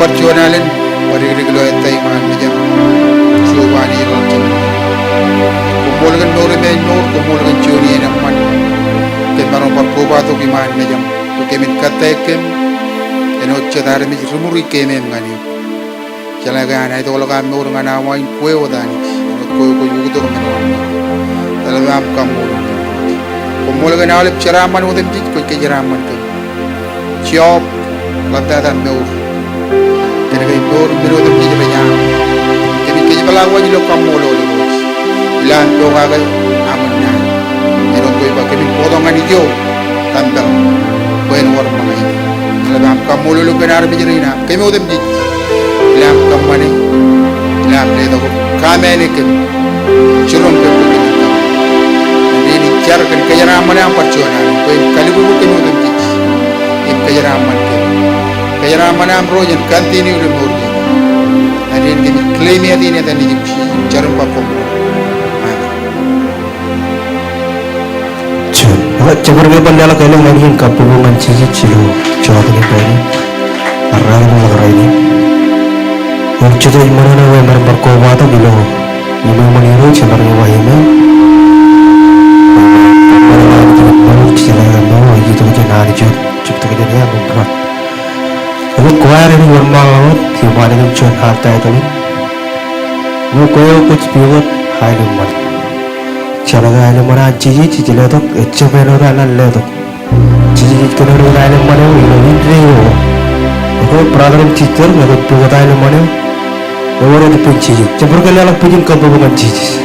parchuanalin pariglo etay man bijam subani rojin kumulagan nore men nor kumulagan chuni naman ken maron parkoba to kiman bijam to kemin katekem eno chadar mi rumuri kemem ngani jalaga na itu kalau kami orang anak main kue wadani kue itu menon dalam am kamu kumulagan alip ceraman udem jik kue ceraman tu job lantatan meur kena kaya meur meur udem jik banyak kami kaya balawa jilo kamu lolo ilan tu kagai aman na meron kue bak kami potongan hijau tambal kue luar mangai dalam am kamu lolo kena arbi jerina kami udem jik ilam kamane ilam le to kamene ke chulon ke ini cara kan kayaraman ang parchuanan ko kalibu ke no dem tik im kayaraman am rojen continue le mordi adin ke claim ya dine dan di jarum pa kom coba ke pandala kalau ngin kapubungan cici cilu coba ni pari arang ini Waktu itu mana yang berkorban tu bilo, ini meniru cara wahina. Mana mana cara mana itu macam hari cukup kerja dia berat. Aku kuat ini bermalam, tiap hari tu cuan harta itu. Aku kuat biut hai lembar. Cara gaya lembar cici le tu, ecap elo dalam le tu. Cici kena dalam mana ini reo. Aku peranan citar, aku biut hai lembar ni. Orang itu pencuri, cepur kali anak punya kampung bukan cicis.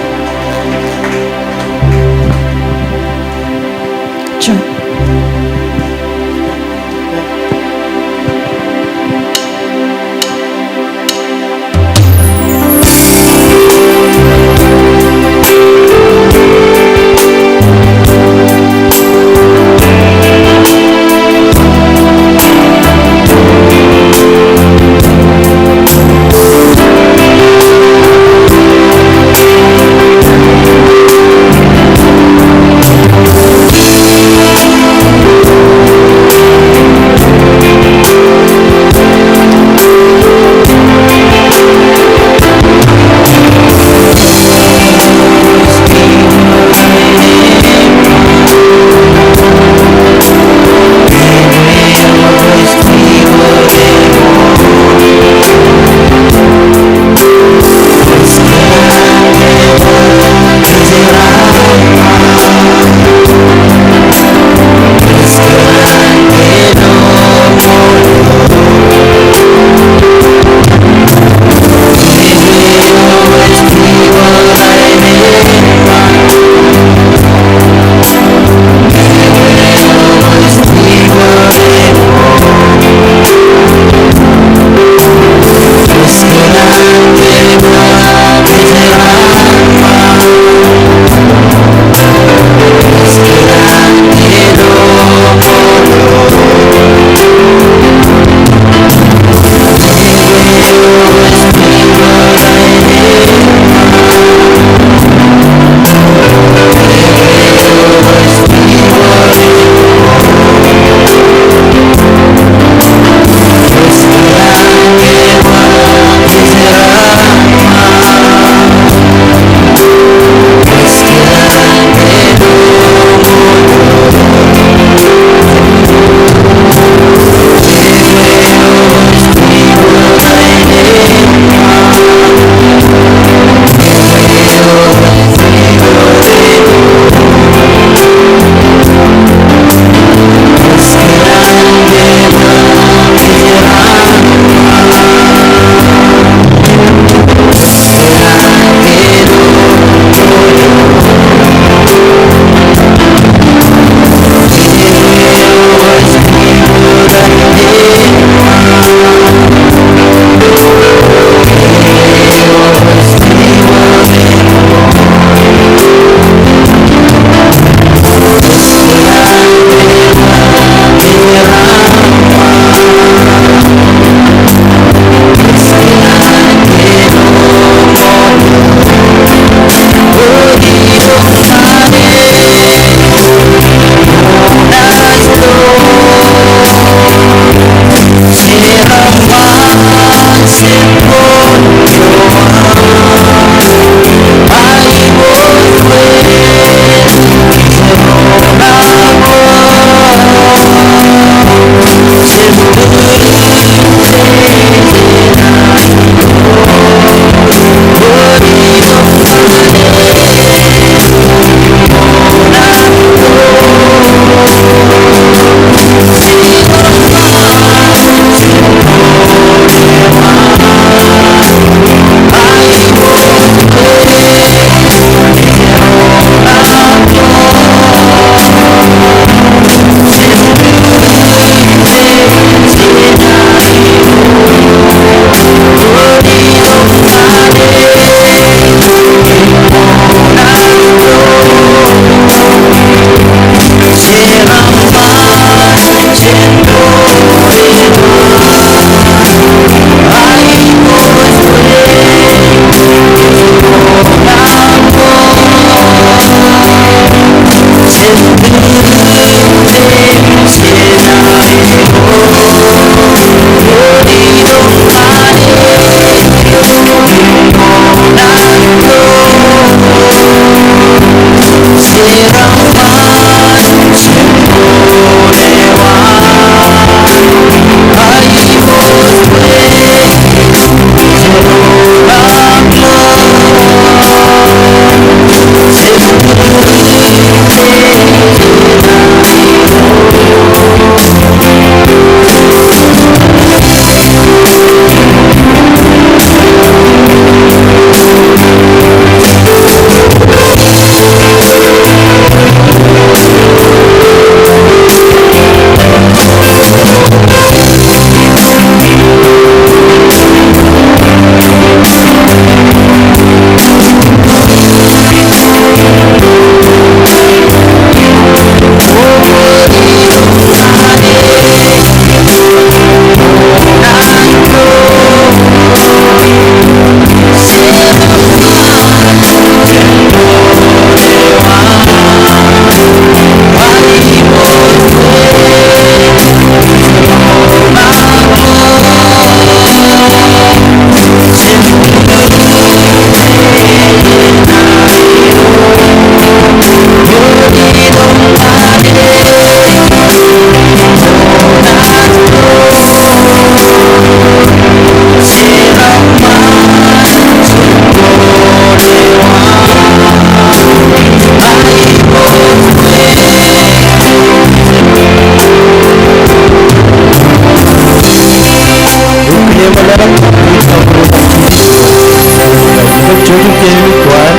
Jogi kemi kuar,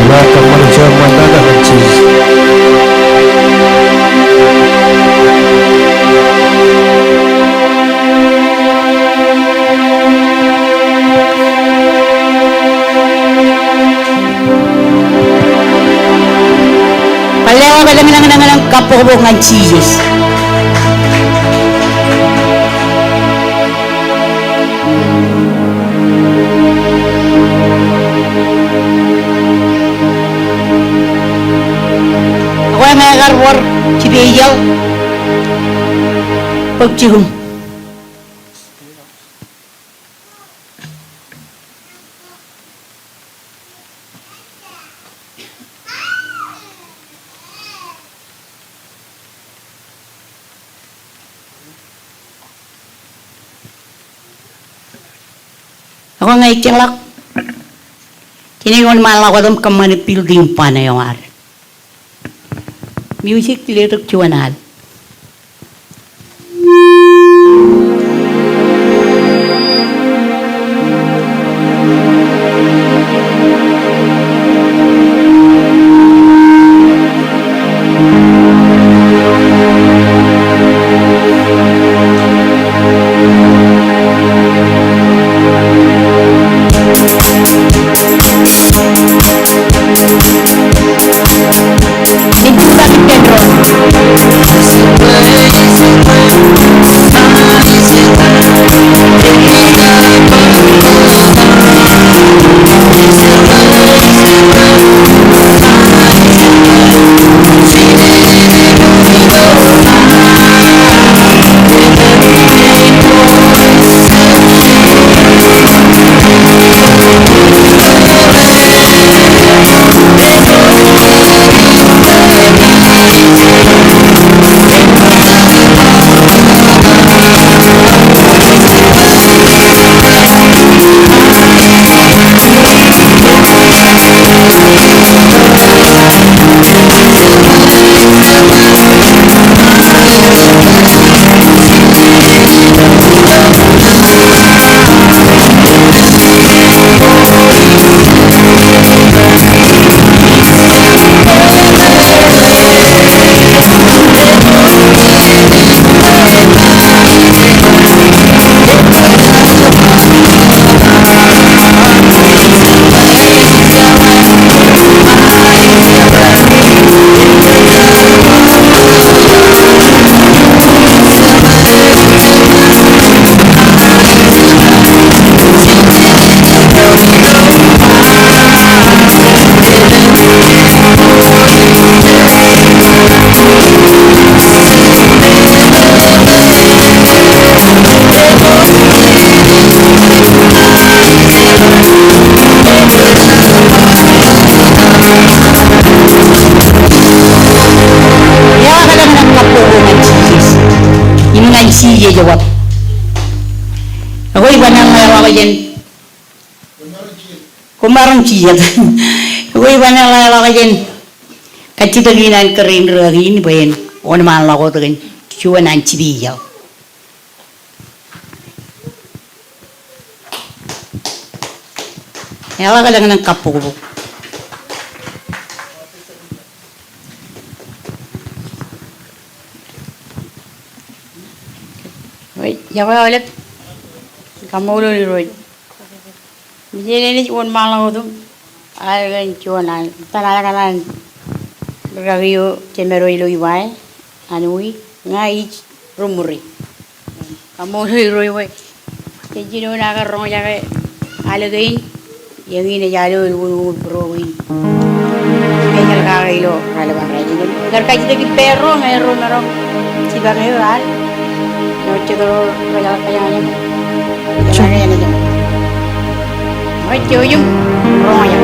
la kamar zaman ada cheese. Kalawa ka lang ng kapobong ng cheese. Ako ay may karwar, chibiyaw. Pagchihum. Ako nga itilak. Kinigon malah ko dam kamani building pa na yung ar. Music lyric chuanal. Hindi bakit Pedro? Sige jawab. Ako iba nang lawa ko dyan. Kumarang siya. Ako iba nang lawa ko dyan. Kachitaginan ka rin rin ba yan? O naman lang ako ito. Siya nang chibiyaw. Yawa ka lang ng kapubo. Yawa ulit. Kamu ulit roy. Jadi ni cuma malang tu. Ayan cuma tanah Ragio cemero ilo iwai. Anui ngai rumuri. Kamu ulit roy boy. Jadi no naga rong jaga alagain. Yang ini jalo ulu broin. Kaya kaga ilo kalau bangkai ni. Kerja kita ki perro mero si bangkai al. Noche todo kaya niya. Ay, yung roya.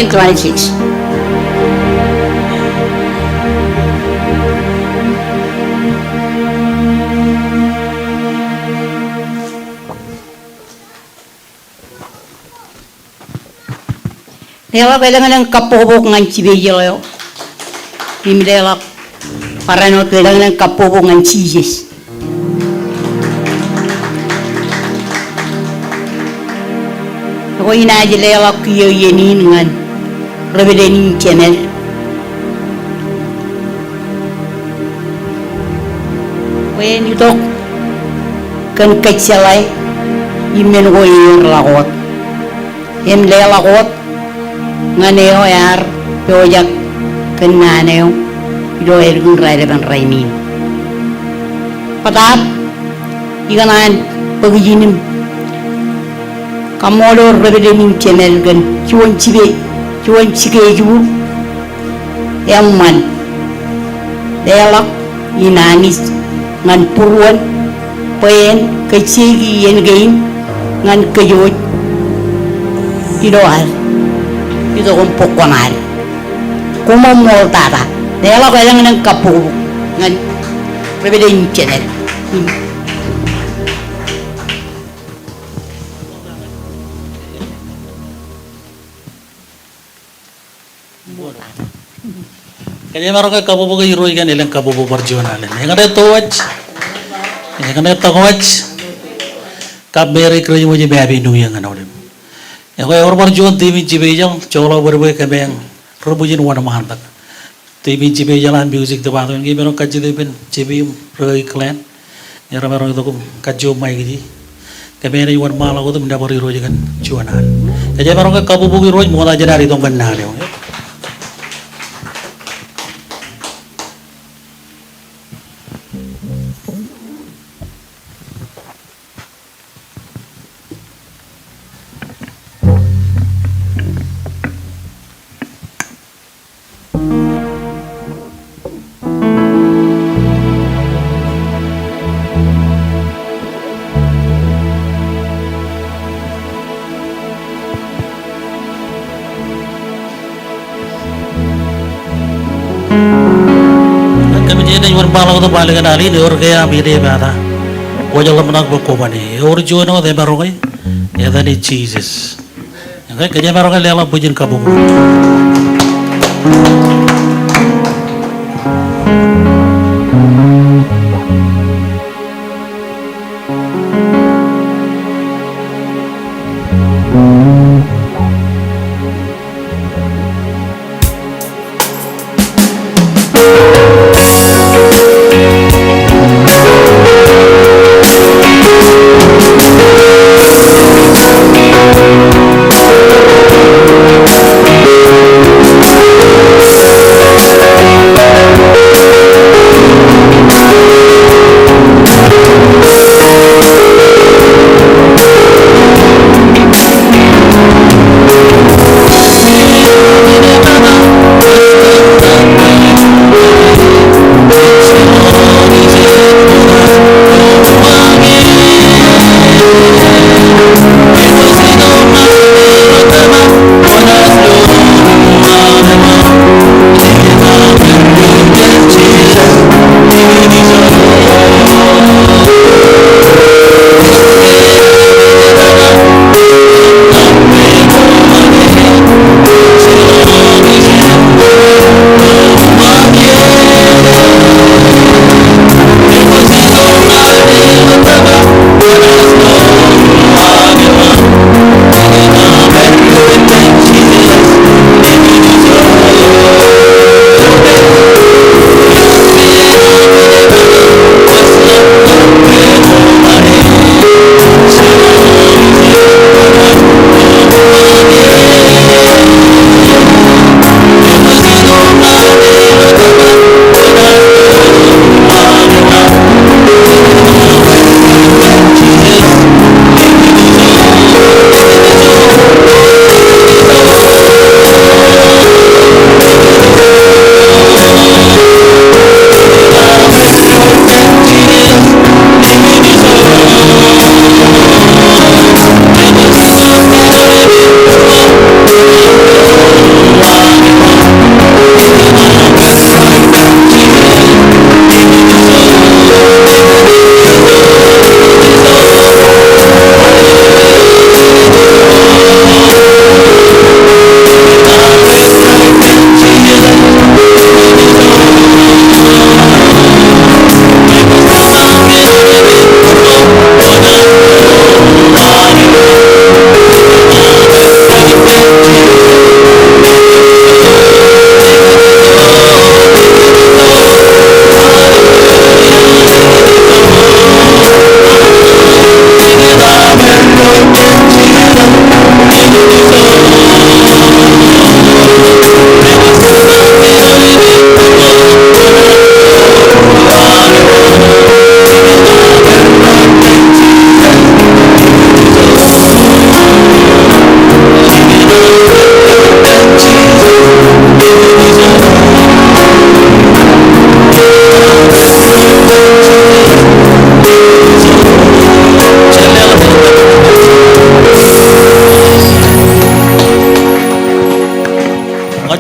2026. Nela kailangan ng kapubok ng chibiyelo. Himdela para no kailangan ng kapubok ng cheeses. Ako inajilela kiyo yenin ngan rebedenin channel. When you talk kan kachalai imen ko yer lakot. Em le lakot nganeo yar pojak kan nganeo do ergun raide ban rainin. Patat iganan pagijinin kamodo rebedenin channel gan chuan chike ju yamman delak inanis ngan purwan pen kecigi yen gain ngan kayoj idoal itu kumpuk konar kumamol tata delak kailangan ng kapu ngan rebedenin channel. Kaya meron ka kabubo ka hero ikan ilang kabubo barjuanan. Yang ada towach, yang ada towach, kaberi kerja mo jadi baby nu yang ano dem. Yang kaya orang barjuan TV cibe jang, coba berbuat kembang, rebujin wana mahantak. TV cibe jalan music depan tu, yang meron kaji depan cibe pergi Glann, yang meron itu kaji mai gini. Kembang ini wana malah itu mendapat hero ikan juanan. Kaya meron ka kabubo hero mau aja dari tonggan nari. Malah itu balik ke Dali, dior kaya mire bata, wajah lemenak berkomani, or jual no deh barokai, ya tadi cheeses, yang kaya barokai lelah bujin kabung.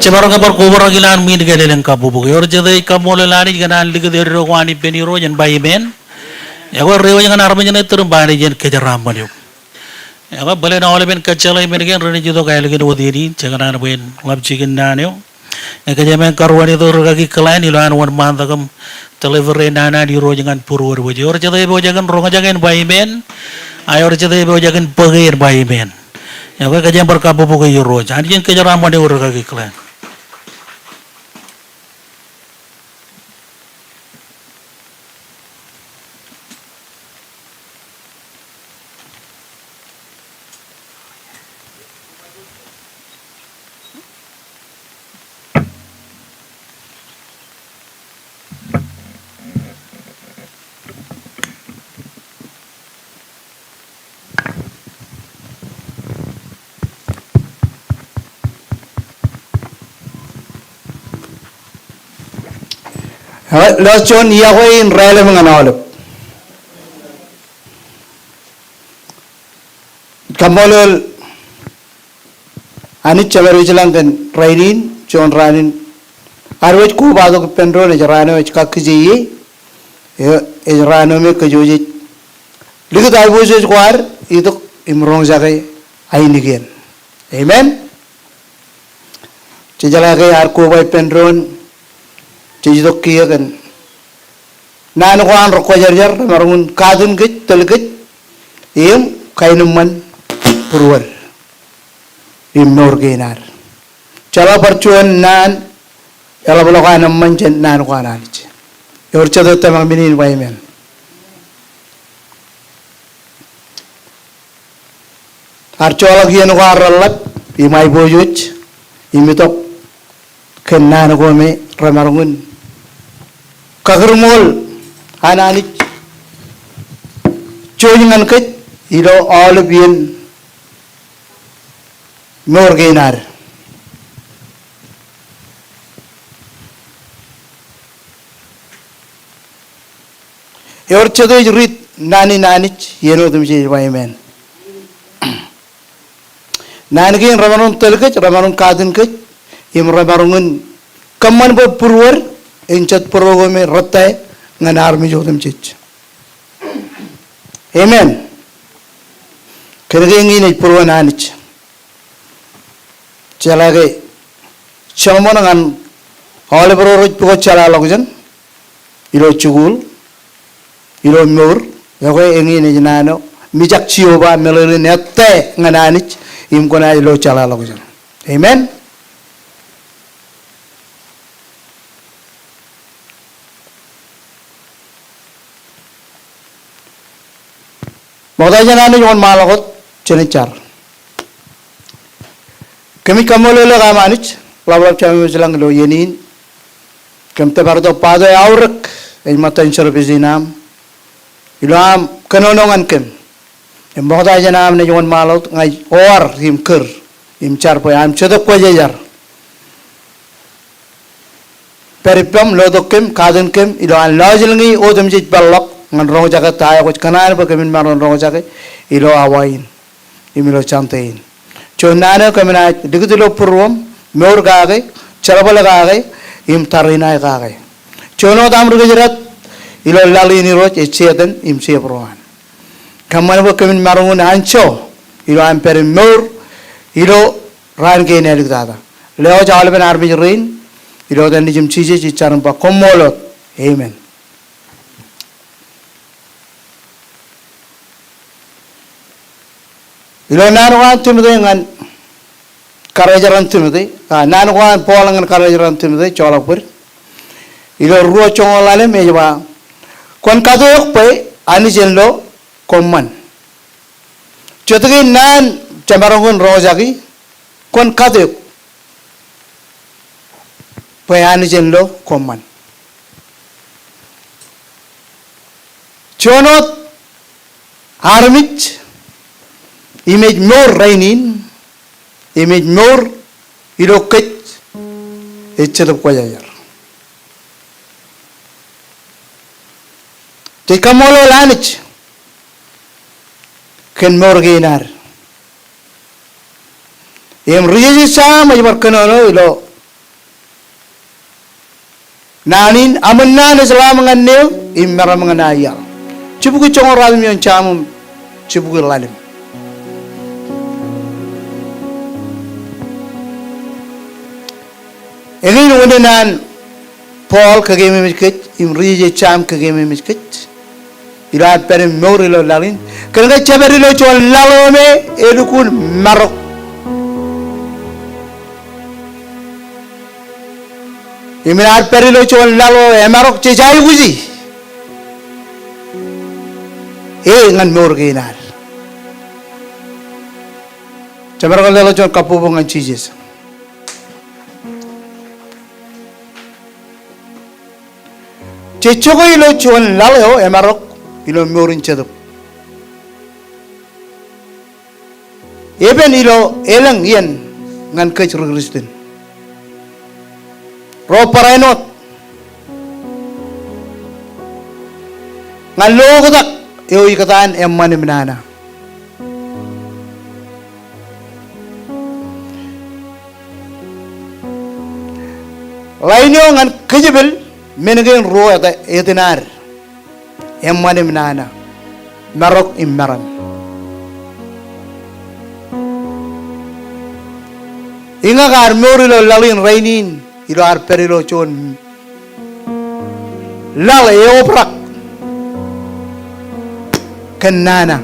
Cebarang kapar kubur gilan min galen kabubu. Yor jadai kamole lari ganan liga de rogwani peniro jan bayimen. Yago rewa jangan armen jan turun bani jan kejaram baniu. Yago bale na ole ben kacalai men gen rene judo kaya lagi do diri jangan ben lab chicken nanio. Yago jaman karwani to rogaki kelain ilan wan mantakam delivery nana di ro jangan purwar boji. Yor jadai bo jangan ronga jangan bayimen. Ayor jadai bo jangan pagir bayimen. Yago kajam berkabubu ke yoro. Jadi jan kejaram bani rogaki kelain. Lachon Yahweh in Rale Manganolip. Kamolol Anichamer Vigilant and Rainin, John Ranin, Arwich Kubado Pendro, Jarano, Kakiji, Rano Mekajuji. Look at I was a squire, either Imronzare, Ainigan. Amen. Chijalake Arkuba Pendron. Cijdok kia kan, nanu kuan rokok jar marungun kadun git telgit, im kainuman purwar, im norgenar. Cala percuan nan, cala belokan manjen nanu kuan alich. Yor cadot temang binin waimen. Arcola kia nu kuan ralat, imai bojuj, imitok kenanu kuame ramarungun. Kagermol anani coyingan ket ilo all bien norgenar yor chado rit nanich yeno tum je amen. Nanigin ramarun telkech ramarun kadin kech im ramarun kamman bo purwar enchat purwome rattay nganar mi jotum chich. Amen. Kenege ngine purwa nanich. Chalage chamon ngan hole bro po chala logjan ilo chugul ilo mur yawe ngine jinano mijak chioba melele nette ngananich im kona ilo chala logjan. Amen. Modai janane yon malagot chenichar. Kami kamolo lo gamanich lablab chami meselang lo yenin. Kamte bardo pado aurak ay mata inservisinam. Ilam kanonongan kem. Modai janam ne yon malot ngai or him ker him char po am chodok po jajar. Peripam lo dokem kaden kem ilo an lajilngi odem jit balok ngan rong jaga tayo ko kanan pa kamin maron rong jaga ilo awain imilo chantein chonana kamina digitulo purwam meur gaage charabala gaage im tarina gaage chono damru gejerat ilo lali ni roch echeten im se proan kaman pa kamin maron ancho ilo amper meur ilo ran ke ne digada leo jawal ben arbi rin ilo dan dijim chije chicharan pa komolot. Amen. Ilo nanuan tumide ngan karajaran tumide nanuan polangan karajaran tumide cholapur ilo ruo chongolale mejba kon kadok pe anijenlo komman chotagi nan chamarongun rojagi kon kadok pe anijenlo komman chonot armich image more rainin image more ilokech echadap ko jajar te kamolo lanich ken more gainar em riye sa majbar kanono ilo nanin amanna ne salam nganne imara manganaya cibugu chongorad mi on chamum cibugu lalim Egin wondenan Paul kageme miskech imrije cham kageme miskech ilat per morilo lalin kanga chaberilo chol lalome edukun marok imilat perilo chol lalo emarok chejai guji ngan morginar chabergo lalo chol kapubungan chijes Cechogo ilo chuan laleo emarok ilo morin chaduk. Eben ilo elang yen ngan kech rugristin. Ro parainot ngan logodak eo ikatan emman imnana. Lainyo ngan kejibil menegen ro ata etinar emman imnana marok immaran inga gar morilo lalin rainin ilo ar perilo chon lal eoprak kenana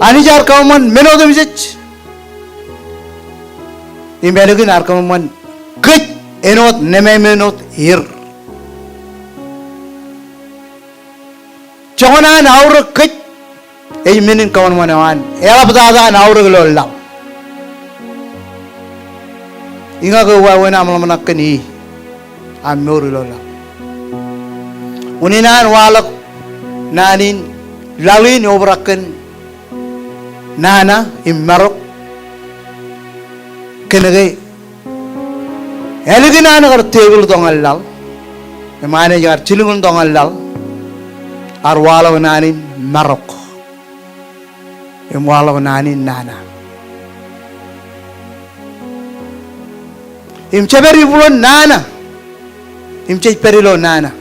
Anijar kauman menodem jech imbelugin ar kauman kech enot neme menot hir chona naur kech ei menin kauman manawan ela badada naur glolla inga go wa wena amlamana kani amur lolla uninan walak nanin lalin obraken Nana immarok kenege eligina na kar table dongalal emane jar chilingun dongalal arwala nani marok emwala nani nana im ceberi bulon nana im cey perilo nana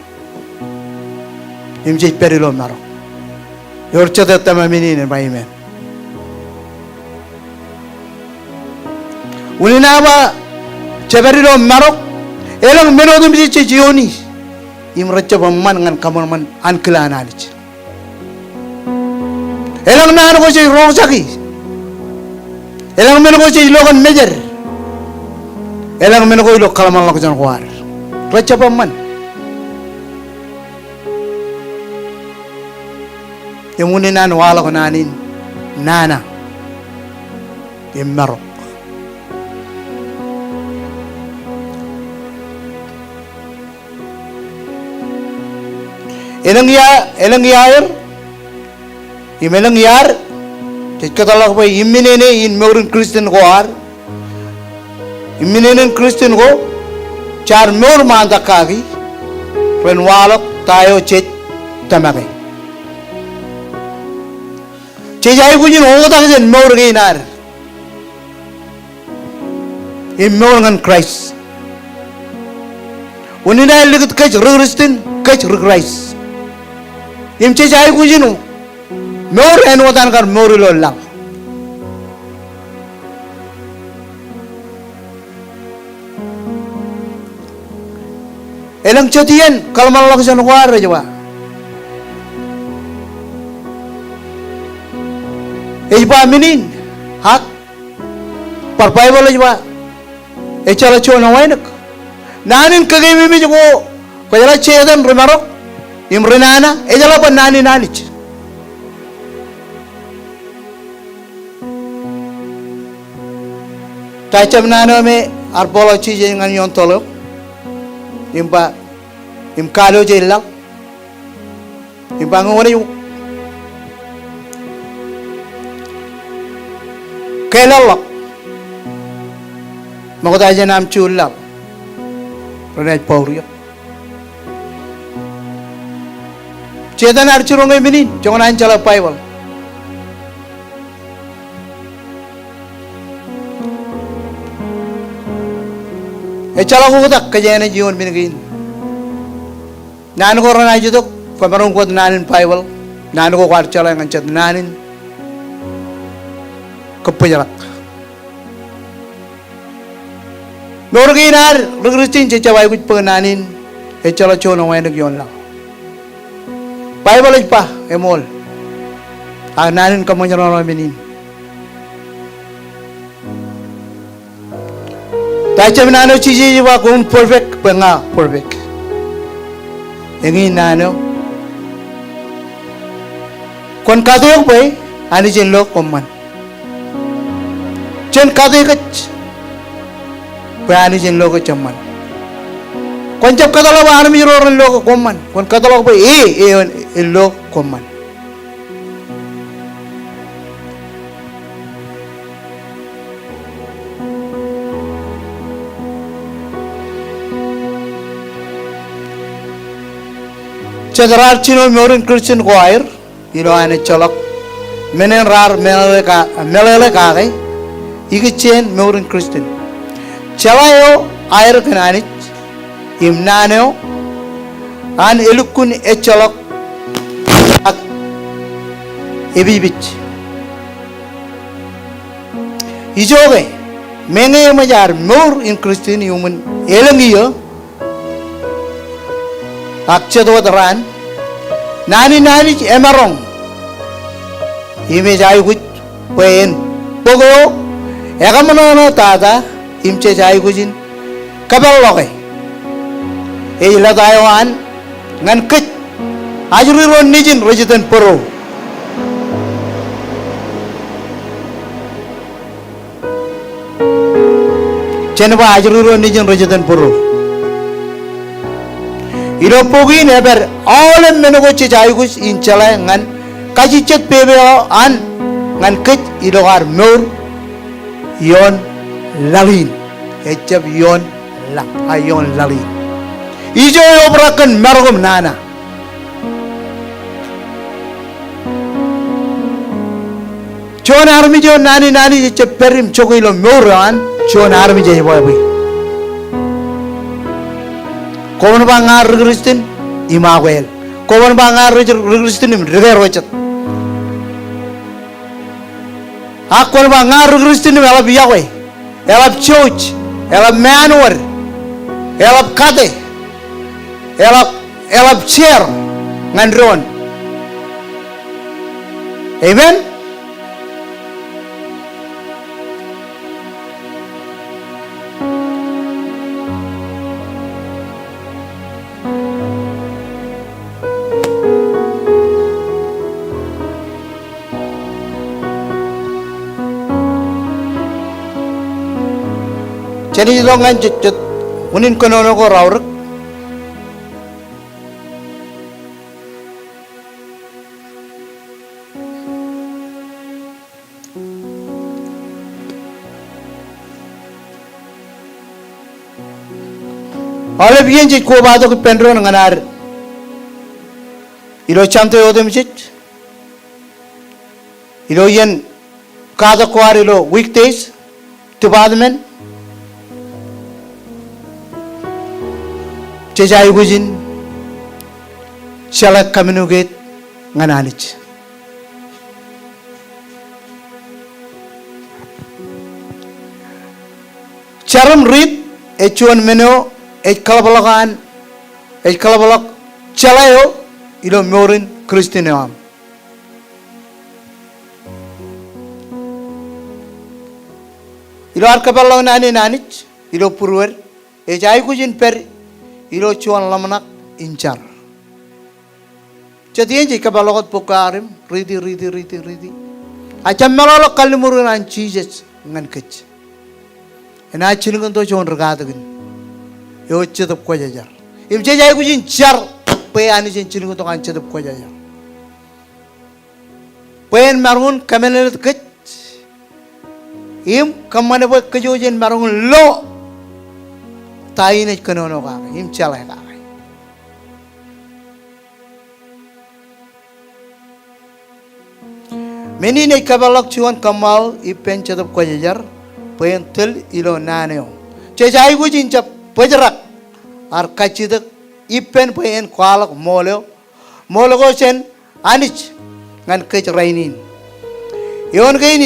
im cey perilo marok yor cede tamamini baymen ulinaba ceberilo marok elang menodum ci jioni im recaba man ngan kamon man an klanalich elang nana ko ci rosaki elang men ko ci logon mejer elang men ko lo kalaman la ko jan war recaba man yemuni nan wala ko nanin nana im marok elang yair imelang yar katalah ko imminene in meurin Kristen ko ar imminene Kristen ko char meur manda kagi pen walok tayo chet tamake chejai kujin ho ta jen meur ginar im meur ngan Christ unina ligut kach Kristen kach Christ im chejai kujinu meur en wadan kar meur lo lang elang chetian kalmal lak jan war jawa eipa minin hak parpai bola jawa e chala chona wainak nanin kagemi mi jago ko jala chedan remarok imrenana ejala pa nani nalich tacham nano me arbolo chije ngan yon tolo imba im kalo jella imba ngore yu kelalo magoda janam chulla rene pauriyo chedan archurong mini jangan ancala paiwal chala ko tak kajene jion binigin nan ko rana jidok pamarong ko nanin paiwal nan ko kwar chala ngan chat nanin kepajalak norginar rugristin cewai kuj penanin chala chono wae nak yon la paiwal pa emol nanin kamonjaro binin tacam nano cici jiwa kun perfect penga perfect ini nano kon kadok bay ani jen lo koman jen kadek bay ani jen lo kecaman kon cap kadalo ba armi roren lo koman kon kadalo bay lo koman Cedrar cino meurin Kristen ko air ilo ane colok menen rar melele kage igi chen meurin Kristen celayo air kenanich imnaneo an elukun colok ak ebibich ijoge menge majar meur in Kristen yumun elengiyo akcedo daran nani emarong ime jai kuj pen pogo egamano no tada imche jai kujin kabal loge e la dayan ngan kit ajuri ron nijin rejitan poro chenba ajuri ron nijin rejitan poro ilo pogin eber all menugo chijaigus in chala ngan kajichet pebe an ngan kit ilo ar meur yon lalin echab yon la ayon lalin ijo obrakan margum nana John army jo nani je perim chokoilo moran John army je boy Kowan bangar Kristin Imawel Kowan bangar Kristin im regerwachat Akwan bangar Kristin im elab Yahweh elab church elab manor elab kate elab chair ngandron Amen Jadi longan jejut unin kono ko rawrek Oleh biyen jit ko bado ko pendro nganar ilo chamte odem jit ilo yen kada kwar ilo weekdays to badmen Aikuj shalak kaminuget ngananich charam rit echuan meno kalabalak chalayo ilo morin Kristineam ilo arkabalong nanich ilo purwer Aikuj per ilo chuan lamanak inchar chadiyen je kabalogot pokarim ridi acham melolo kalmurun an cheeses ngan kech ena chingun to chon ragadagin yo chedap ko jajar im je Aikuj char pe ani chingun to kan chedap ko jajar pen marun kamenet kech im kamane bo kajojen marun lo tainech kanono ka im chala ka meni ne kabalak chuan kamal ipen chadap ko jajar pen tel ilo naneo che Aikuj chap pajrak ar kachidak ipen pen kwalak molo chen anich ngan kech rainin yon gain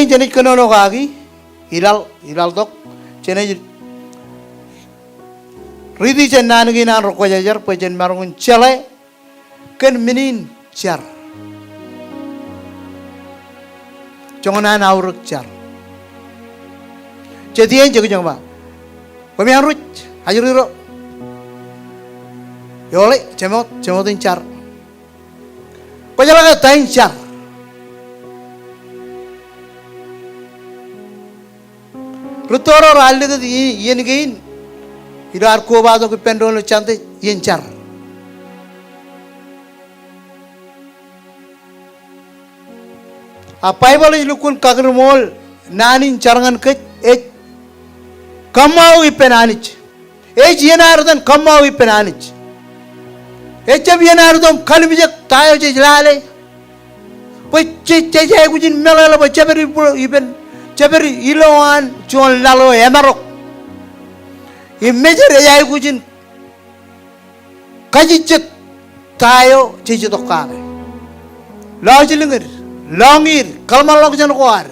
jenich kanono ka gi ilal dok chene ridi chen nan gi nan roko jajar pe chen marungun chale ken minin char chongan auruk char chetien jeng ba pemian ruch hajuriro yole chemotin char pajala tain char Rutoro ralli the yen gain. Irar Kobado Pendolo Chante yen char. A Bible is lukun kagrumol nanin charangan kech kamau ipenanich. Yenar than kamau ipenanich. Yenar them kalmijak tayo jale. But Aikuj melala but even Chaberi iloan chuan lalo emarok. Imagine Aikuj kajichet tayo chichitokame. Lojilingir, longir, kalmalok janwar.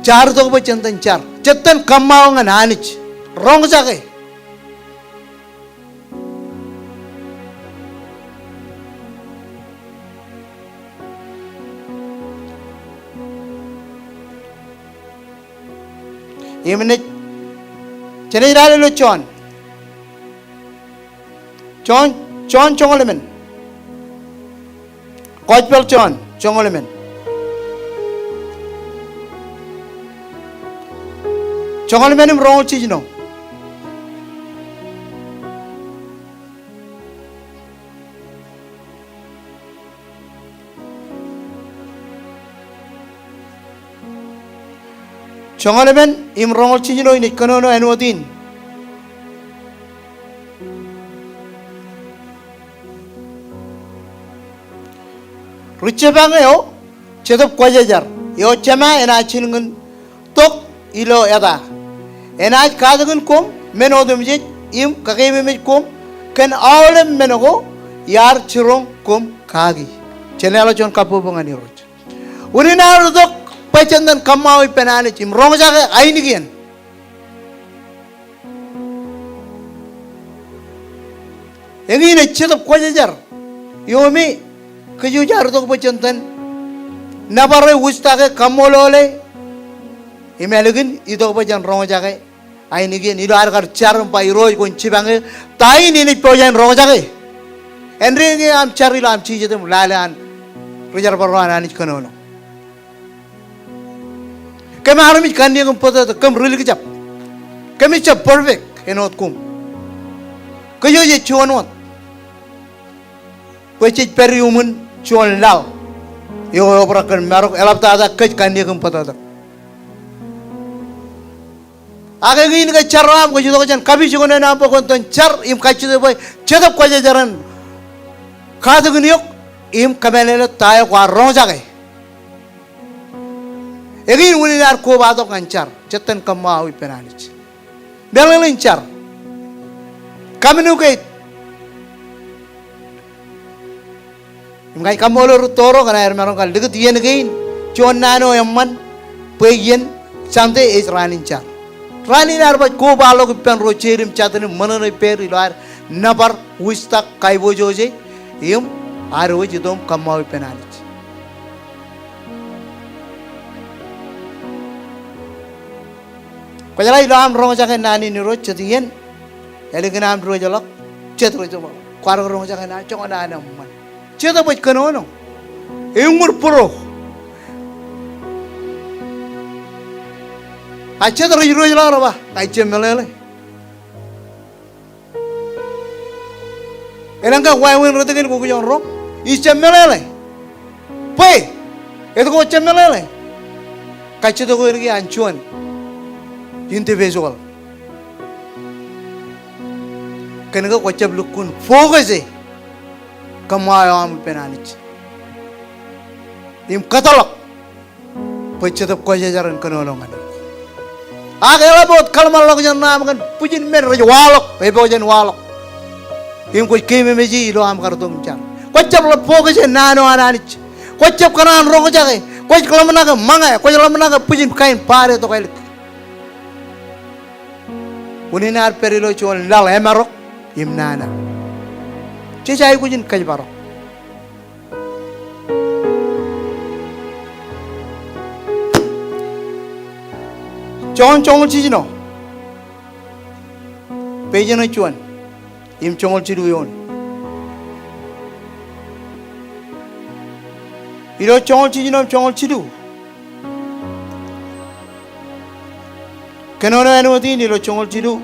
Char dog bachantan char. Chetan kamau and hanich. Wrong jage. Imene chene rale lo chon chongolemen Kochpel chongolemen chongolemen im rong chijno 정하려면 임롱을 치지노 이니 끊어노 에누어딘 루체방에요 제덥 과제jar 요 제마 에나 치는 건똑 일로 야다 에나 가득은 꼼 메노듬짓 임 가게메메 꼼ken 아울렘 메노고 야르 치롱 꼼 가기 제네알로 존 카포봉아니 로치 우리나라도 pacandan kamawi penani cim rong jaga aini gian engi ne chedap kwajajar yomi kejujar to pacandan nabare ustage kamolole imelugin ido pajan rong jaga aini gian ido ar kar charum pa iroj kon chibange tai ni pojan rong jaga enri am charila am chijedum lalan rujar barwana ni konono kami harus ikan dia kumpul tu kami ruli kejap kami cak perfect enot kum kau je cuan ot kau cik periumun cuan lau yo operakan merok elap tak ada kej kan dia kumpul tu agak ini ke caram kau juga kan kami juga nak nampak konten car im kacu tu boy cedap kau jaran kado gini yuk im kami lele tayo kau rong jaga Egin ulinar ko bato kancar, cetan kamawi penanic. Beleng car. Kami nukai. Imkai kamolo toro kana air marong kal dekat yen gain. Cuan nano emman, peyen samte es ranin car. Ranin arbat ko balo kipan rocherim chatani mananai per ilar napar wistak kaibo joje. Im arwo jidom kamawi penanic. Kajala ilam rong jaga nani ni roch cetian, elegin am roch jalak, cet roch jalak, kuar rong jaga nani cong ada man, cet apa ikono, umur puro, cet roch jalak apa, kai cemelele, elangka wayang rotekin kuku jong rong, is cemelele, pe, itu kau cemelele, kai cet kau ini ancuan. Individual. Kenapa kau cakap lukun fokus je, kamaya am penanic. Im katalog, pecah kau jajaran kenolongan. Agaklah buat kalau malam kau nama kan pujin mer walok, bebo jen walok. Im kau kime meji lo am kartung car. Kau cakap fokus je nano ananic. Kau cakap kanan rong jaga, kau kalau menaga manga, kau kalau menaga pujin kain pare to kau. Uninar perilo cuan lal emarok imnana. Cecai kujin kajbarok. Congol cicino. Pejana cuan. Im congol ciduyon. Ilo congol cicino congol cidu. Kenapa anu mati ni lo congol cidu?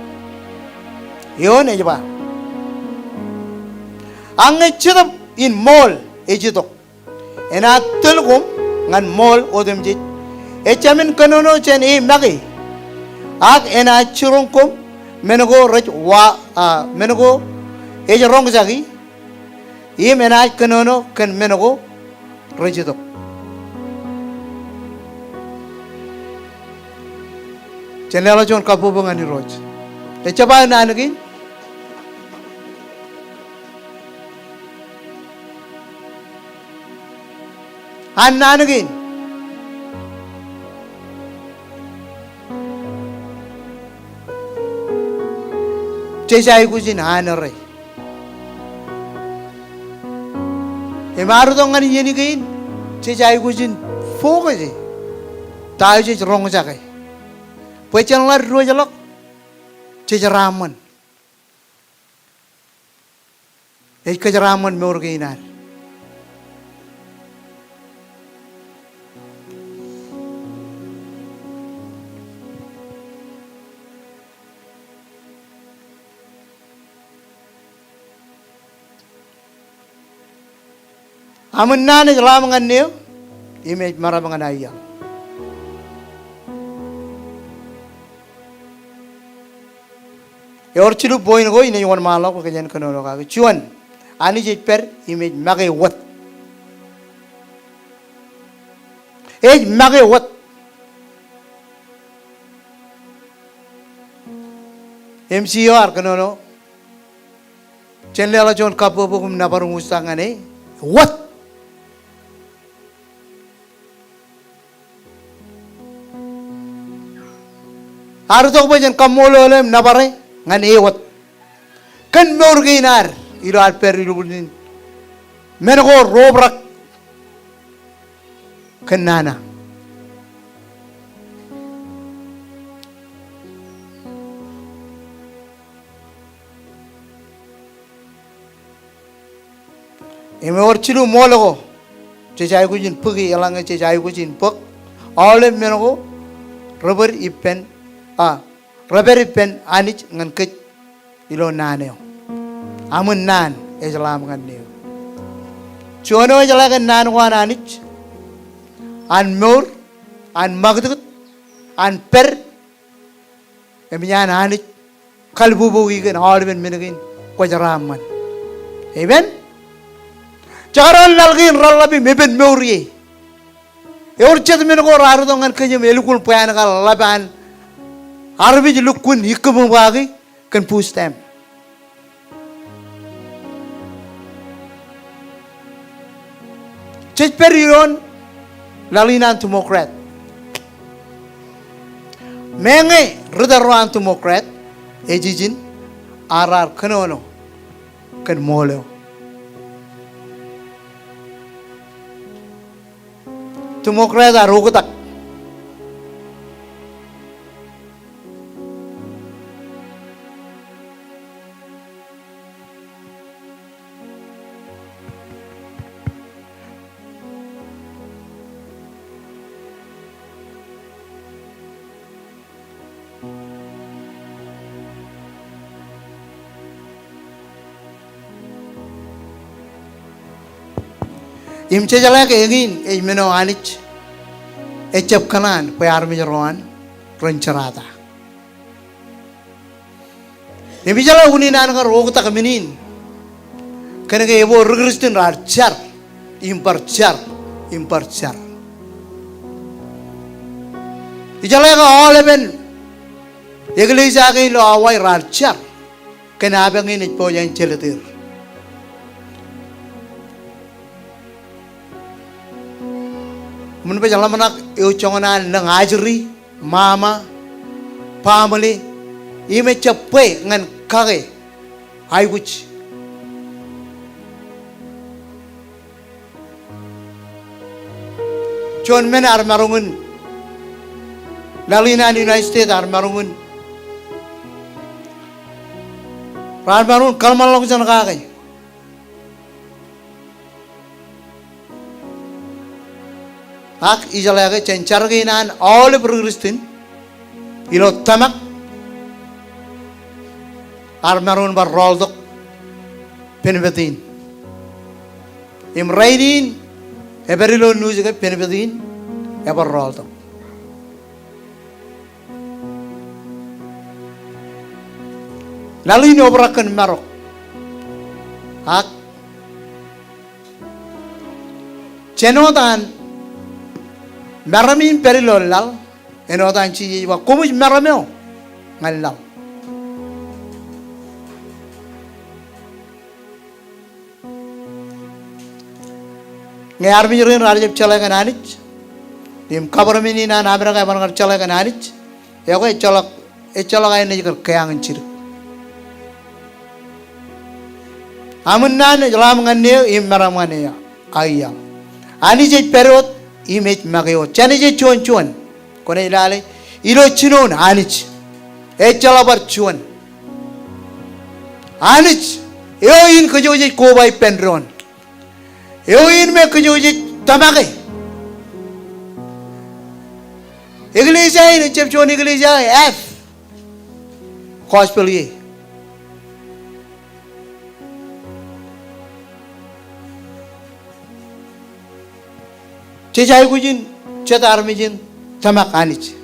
Yon aja ba. Angge cedap in mall ejitok. Ena telkom ngan mall odem jit. Ecamin kenapa cen nagi. Ag ena curungkom menego raj wa menego eja rong jagi. Ena kenapa ken menego rajitok. Channel John kapu bangani roj. Coba nanti. nanti. Cesa Aikuj nanare. Emaru dong ani ini kain. Cesa Aikuj fokus je. Tahu je rong jaga. Pecah lar dua jalak, cejaraman. Kejaraman meurgainar. Amun nane jalan mengenai, image marah mengenai. Yorchilu boy go in one malok again canoga. Chuan, Anijit per, image Maggie what? Age Maggie what? MCR canono. Chenlela John Kapo Nabaru Mustangane. What? Arto ba jan kamolo lem nabare ngan ewat kan morginar irar perilunin menego robrak kanana eme orchilu mologo chejai kujin pugi elanga chejai kujin puk all menego rubber ipen Raberi pen anich ngan kech ilo naneo. Amun nan Islam ngan neo. Chuano jalagan nan wan anich an mur an magdut an per emyan anich kalbubu igen hardben minagin kwajaraman. Amen. Charan lalgin ralabi meben murye. Eurchet minago raru ngan kejam elukul pan kal laban Arabi lukun hikam wagi can push them. Church perion lalinan Democrat. Menge rudaran Democrat ejijin arar kanono kan molo. Democrat arogotak. Imche jala ke egin ejmeno anich echap kanan payar mi jaroan rancarata. Nebi jala uni nan ka rog tak minin kene ke evo rugristin rachar imparchar. Ijala ka all even iglesia ke lo awai rachar kena abangin ipo yan cheletir. Mun pa jala manak euchongan nang ajri mama family ime chappe ngan kage Aikuj chon men ar marungun lalina United States ar marungun rar marun kalmal long jan kage Ak ijalaga cencarga inan all progrestin ilo tamak armarun bar roldok penbetin imrainin eberilo news ga penbetin eber roldok lalu ini obrakan marok ak cenotan Maramin perilolal, enotan chi wa komuj marameo ngalal. Ngayar mi rin rajab chalaga nanich, dim kabarmini na namera ka barngar chalaga nanich, yago echalaga ini jikar kayang chir. Amun nan jalam nganne im maram nganne ya ayam. Ani je perot image mageo chanije chuan kone ilale ilo chinon anich echalabar chuan anich eoin kujoji kobai penron eoin me kujoji tamage iglesia ini chep chuan iglesia f gospel ye Cecai kujin, cetar mijin, tamak anich,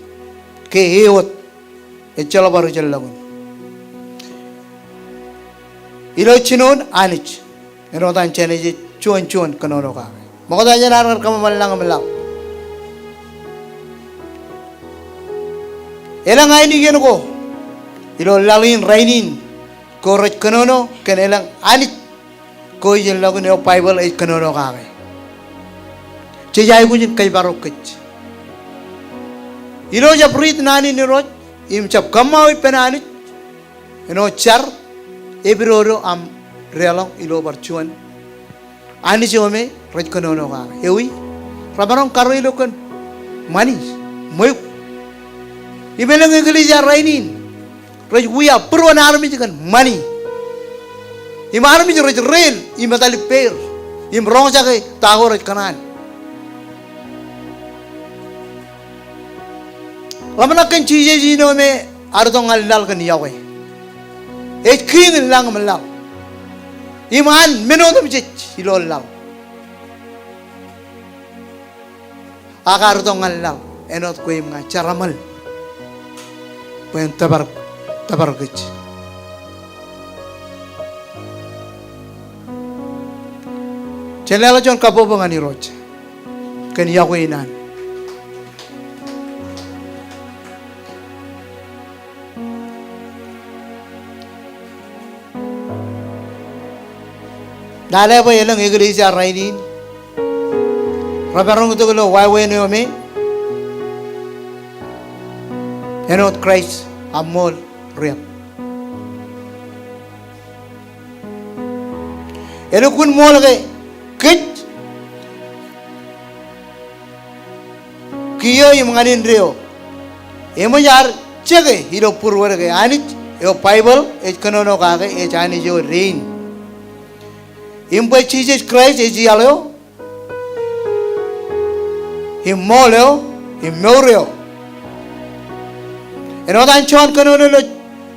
ke heot, echala baru jalagun. ilo chinon anich eno tan chene je chuan kanono ka mo da janar ka malang malang elang ai ni gen ko ilo lalin rainin ko raj kanono ken elang anich ko yen lagu ne bible ai kanono ka che jai gujin kai barok kech ilo ja prit nani ni roj im chap kamau penani eno char ebiroro am relong ilo barchuan ani jome raj kanono ka ewi rabarong karo ilo kan manis moy ibelang iglesia rainin raj wiya purwan army kan mani im army raj rail im matali per im rong jage tago raj kanan lamana kan chije jino me ardong alal kan yawe et king lang malang iman menodum je ilo lang agar dong alal enot ko im nga charamal pen tabar gech chelala jon kapo bangani roj kan yawe inan dale ba yelang iglesia rainin rabarong to lo why no me enot Christ amol riap eno kun mol ke kit kiyo imanganin rio emo yar chege hilo purwar ke anich yo bible e kanono ka ke e chani jo rain impai Jesus Christ is yalo imoleo imoreo eno dan chon kanono lo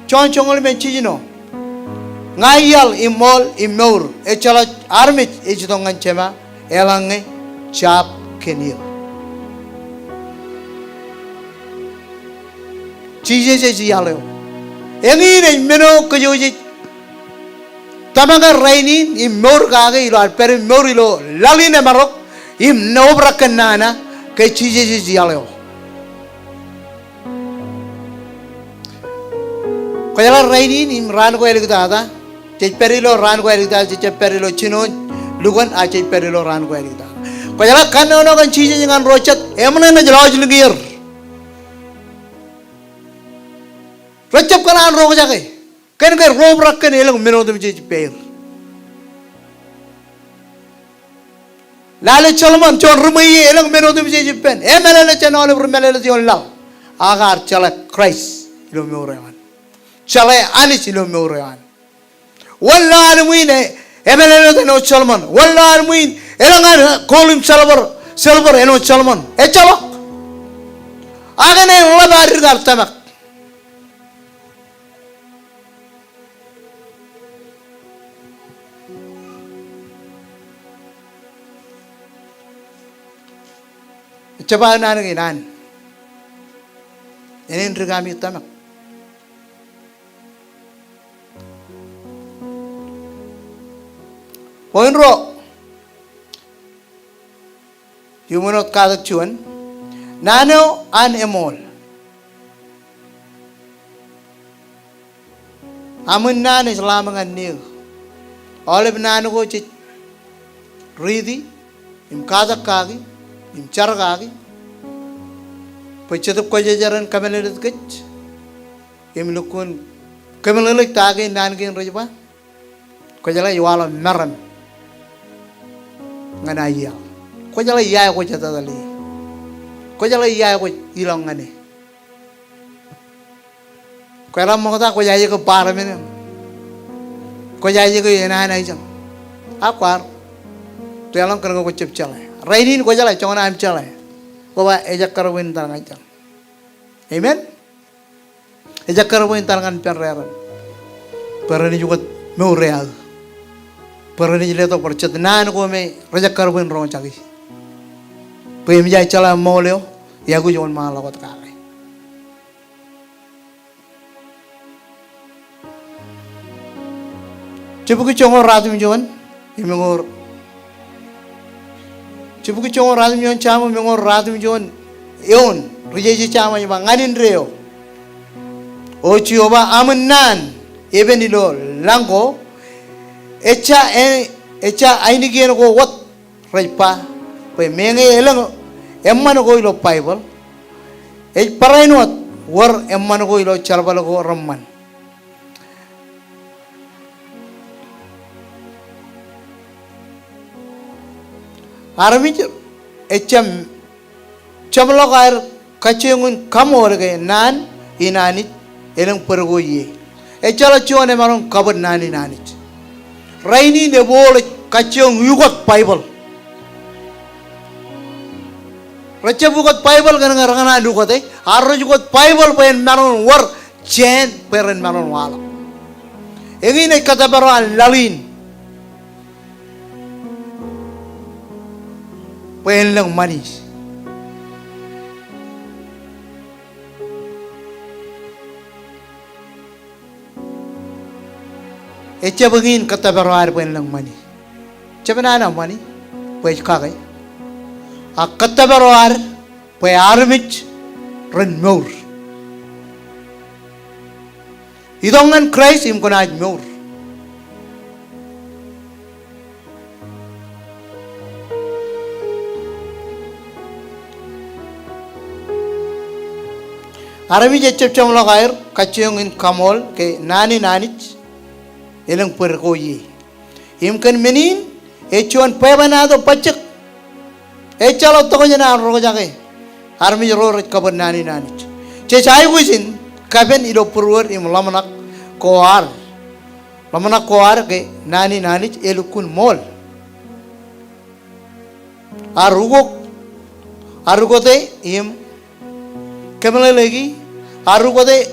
chon chongol men chijino ngayal imol imor e chala armit e jidongan chema elange chap kenil Jesus is yalo engi ne meno kojoji tamaga rainin imor kage ilo per imor ilo laline marok im nobra kanana ke chije ji yalo kayala rainin im ran ko elik dada che perilo ran ko elik dada che perilo chino lugan a che perilo ran ko elik dada kayala kanono kan chije ngan rochat emne na jloj ligir rocap kanan ro jage ken ke rob rakken elang menodum je per lale chalman chon rumai elang menodum je pen emelele chanol rumele jon la agar chala Christ ilo meorewan chala anis ilo meorewan walla almuine emelele no chalman walla almuin elang kolim silver eno chalman e chalo agane labar gar tamak coba nana ginan ini nrigami tamak poin ro yumunot kadak chuan nano an emol amun nana islamangan nil oleh nano ko chit ridi im kadak kagi im chargagi pachatup ko jajaran kamelelit kech im lukun kamelelit tagi nan gen rajba ko jala yawala maram ngana ya ko jala ya ko jata dali ko jala ya ko ilong ngane ko ram mo ta ko ya ko par men ko ya ko ena na jam akwar to yalang kan ko chep chala rainin ko jala chona am chala ko ba ejak karwin tangan jam amen ejak karwin tangan perreran perani juga mau real perani jile to percet nan ko me rejak karwin ron chagi pe mi jai chala moleo ya gu jon ma lawat ka Cibuki chongo ratum jon, imengor. Cibuki chongo ratum jon chama imengor ratum jon. Eon, rijeji chama ima nganin reo. Ochi oba amannan, even ilo lango. Echa ainigian go what raipa. Pe menge elang emman go ilo Bible. Parainot war emman go ilo chalbal go ramman. Arami echam chamlok air kachengun kamor ke nan inanit elang pergo ye. Echala chuane marong kabar nani nanit. Raini ne bol kacheng yugot Bible. Racha bugot Bible kan ngarangana dugot arro yugot Bible pen marong war chen peren marong wala. Engine kata baro lalin. Pen lang manis. Echa bangin kata baroar pen lang mani. Chabana na mani. Pues kagay. A kata baroar pe armich ren mur. Idongan Christ im konaj mur. Arami jecep chamlo gair kaciyong in kamol ke nani nanich ilang perkoyi. Imkan menin echuan pebanado pacek. Echalo toko jana rogo jake. Arami jero kabar nani nanich. Cecai gusin kaben ido purwar im lamanak koar. Lamanak koar ke nani nanich elukun mol. Arugote im kemale lagi arugode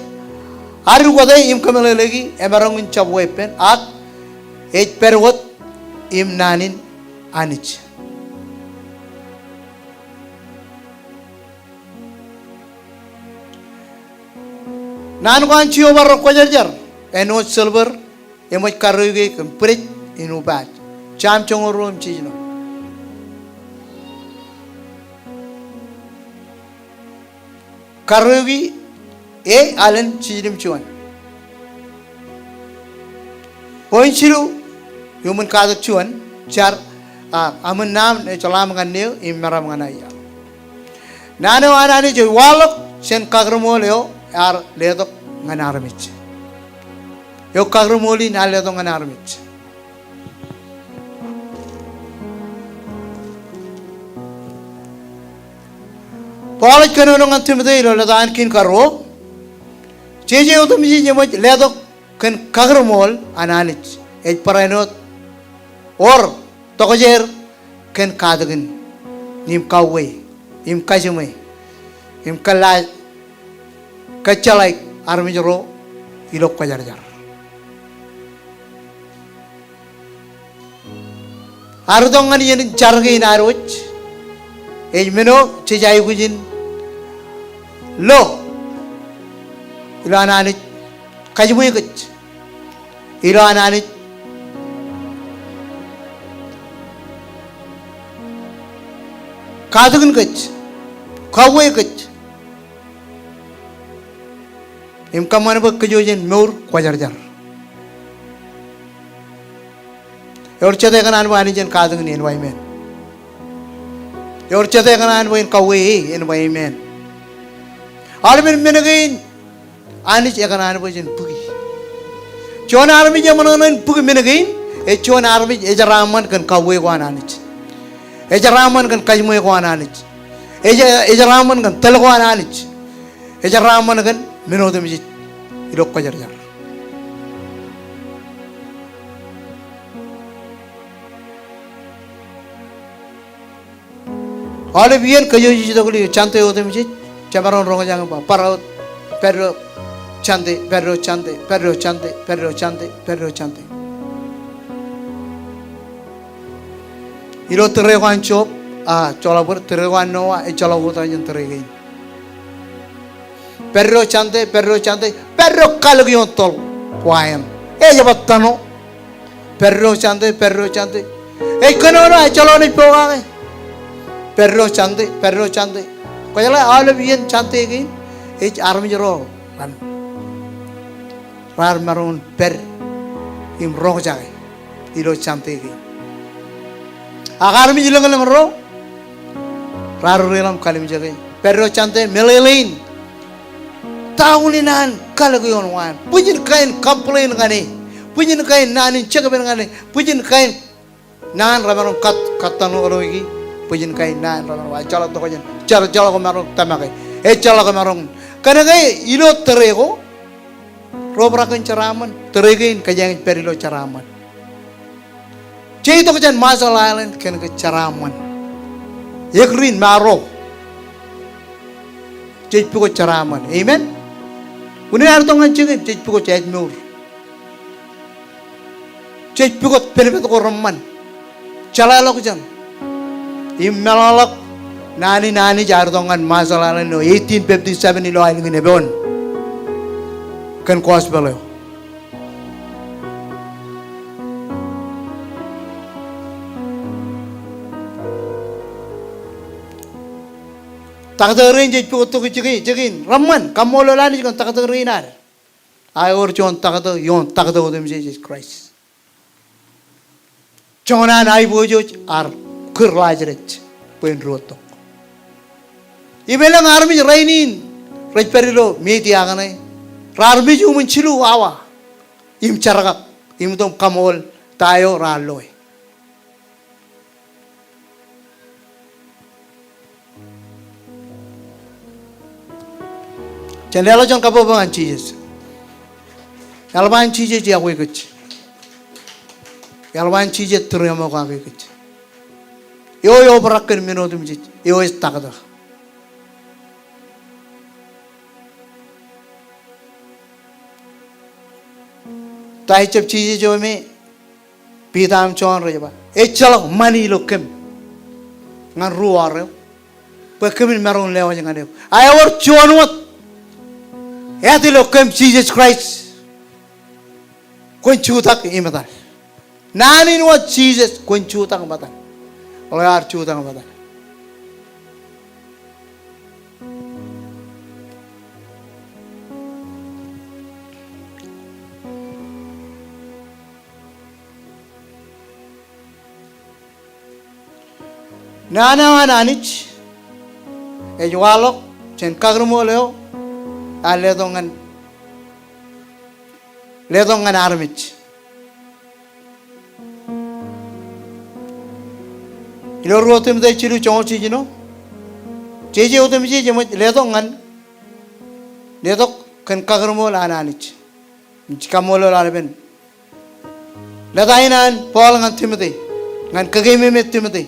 im kemale lagi emarong in chabwepen at perwot im nanin anich. Nan kan chiyo barro kojarjar eno silver emoy karuge kompret inu bat cham chongoro im chijno. Karugi alen chidim chuan. Point chiru human kadak chuan char amun nam chalam ganeo imara manaya. Nano anani jo walok sen kagrumoleo ar ledok nganarmich. Yo kagrumoli na ledok nganarmich. Paulaj kanunong Timothy lo ladaan kin karo. Cheje utum ji jemoj ledok kan kagrumol ananich. Ej parainot or tokojer kan kadagin nim kawwe im kajume im kalaj kacalai armijro ilok kajarjar. Ardongan yen jarge inaroch ej meno chejai gujin lo ilo ananich kajume gach ilo ananich kadagin gach kawwe gach im kamane bak kajojin meur kajarjar. Yor chate kan anwani jen kadagin environment. Yor chate kan anwani kawwe environment. Almin menagain anich ekan anwani jen pugi. Chon armi jamanan pugi menagain chon armi ejaraman kan kawwe ko ananich. Ejaraman kan kajmoy ko ananich. Ejaraman kan tel ko ananich. Ejaraman kan minodem ji ilok kajarjar. Oleh biar kajoji dogli chante odem ji chamaron ronga jang ba parau perro chante perro chante perro chante perro chante perro chante. Ilo terewan chop chola ber terewan noa chola uta jen teregain. Perro chante perro kalgion tol kuayan. Jabat tano perro chante. Eh kono na chalo ni poga ke. Perro chante. Ko yala all of yen chante ke. Eh army ro ran. Rar marun per im ro jae. Ilo chante ke. Agar mi jilang ro. Rar relam kalim jae. Perro chante melelin. Tahulinan kalaguyon wan. Pujin kain complain ngani. Pujin kain nanin cekaben ngani. Pujin kain nan ramaron katanu orogi. Pujin kain nan ramaron chala to kajen. Chala ko marong tamakai. Chala ko marong. Kana kai ilo terego. Robrakan caraman. Teregin kajang perilo caraman. Cai to kajen masalah lain kena ke caraman. Yekrin maro. Cai pukul caraman. Amen. Uni artongan cengin cek pukul cek mur, cek pukul perbet ko ramman, calalok jang, immelalok nani jartongan masalah no 1857 ilo aling nebon, kan kuas belo. Takderin cek pukul tu cekin ramman, kamu lolani kan takderin ada. Ayor John takder udem Jesus Christ. Jonan ai bojo ar kurlajret pen roto. Ibelang army rainin perilo meti agane. Army ju mencilu awa. Im caragak im tom kamol tayo raloy. Cendela jon kapo bangan Jesus. Yalban Jesus ya koy kech. Yalban Jesus turemo ka koy kech. Yo barakken minodum jit. Yo is takda. Tai chep Jesus jo me pidam chon reba. Chalo mani lokem. Ngan ruare. Pekemin meron lewa ngane. Ayawar chonwat. Yati lokem Jesus Christ. Kuncutak imatan. Nani nuat Jesus kuncutak imatan. Olar cutak imatan. Nana nanich. Ejwalok chen kagrumo leo. Ledongan armich. Ilo rotem de chilu chonchi jino. Jeje otem jeje mo ledongan. Ledok kan kagrmo lananich. Chikamolo lalaben. Ledainan Paul ngan Timothy. Ngan kageme met Timothy.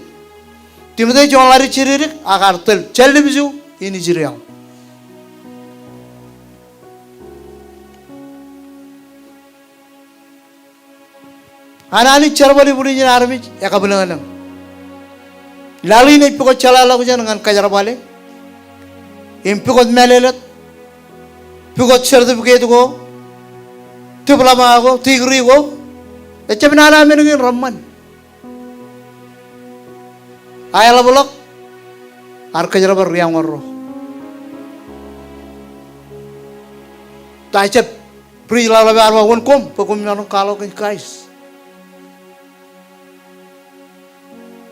Timothy jonlari chiririk agar tel chelibju ini jiriam. Anani charbali budi jen army ekabulangan. Lalu ini pukul cala lagu jen dengan kajar balik. Impukut melelet. Pukut certificate go. Diploma go, degree go. Ecem nana menungin ramman. Ayala bulak. Ar kajar bar riang warro. Taicep pri lalu arwa wonkom pokum nanu kalau ke kais.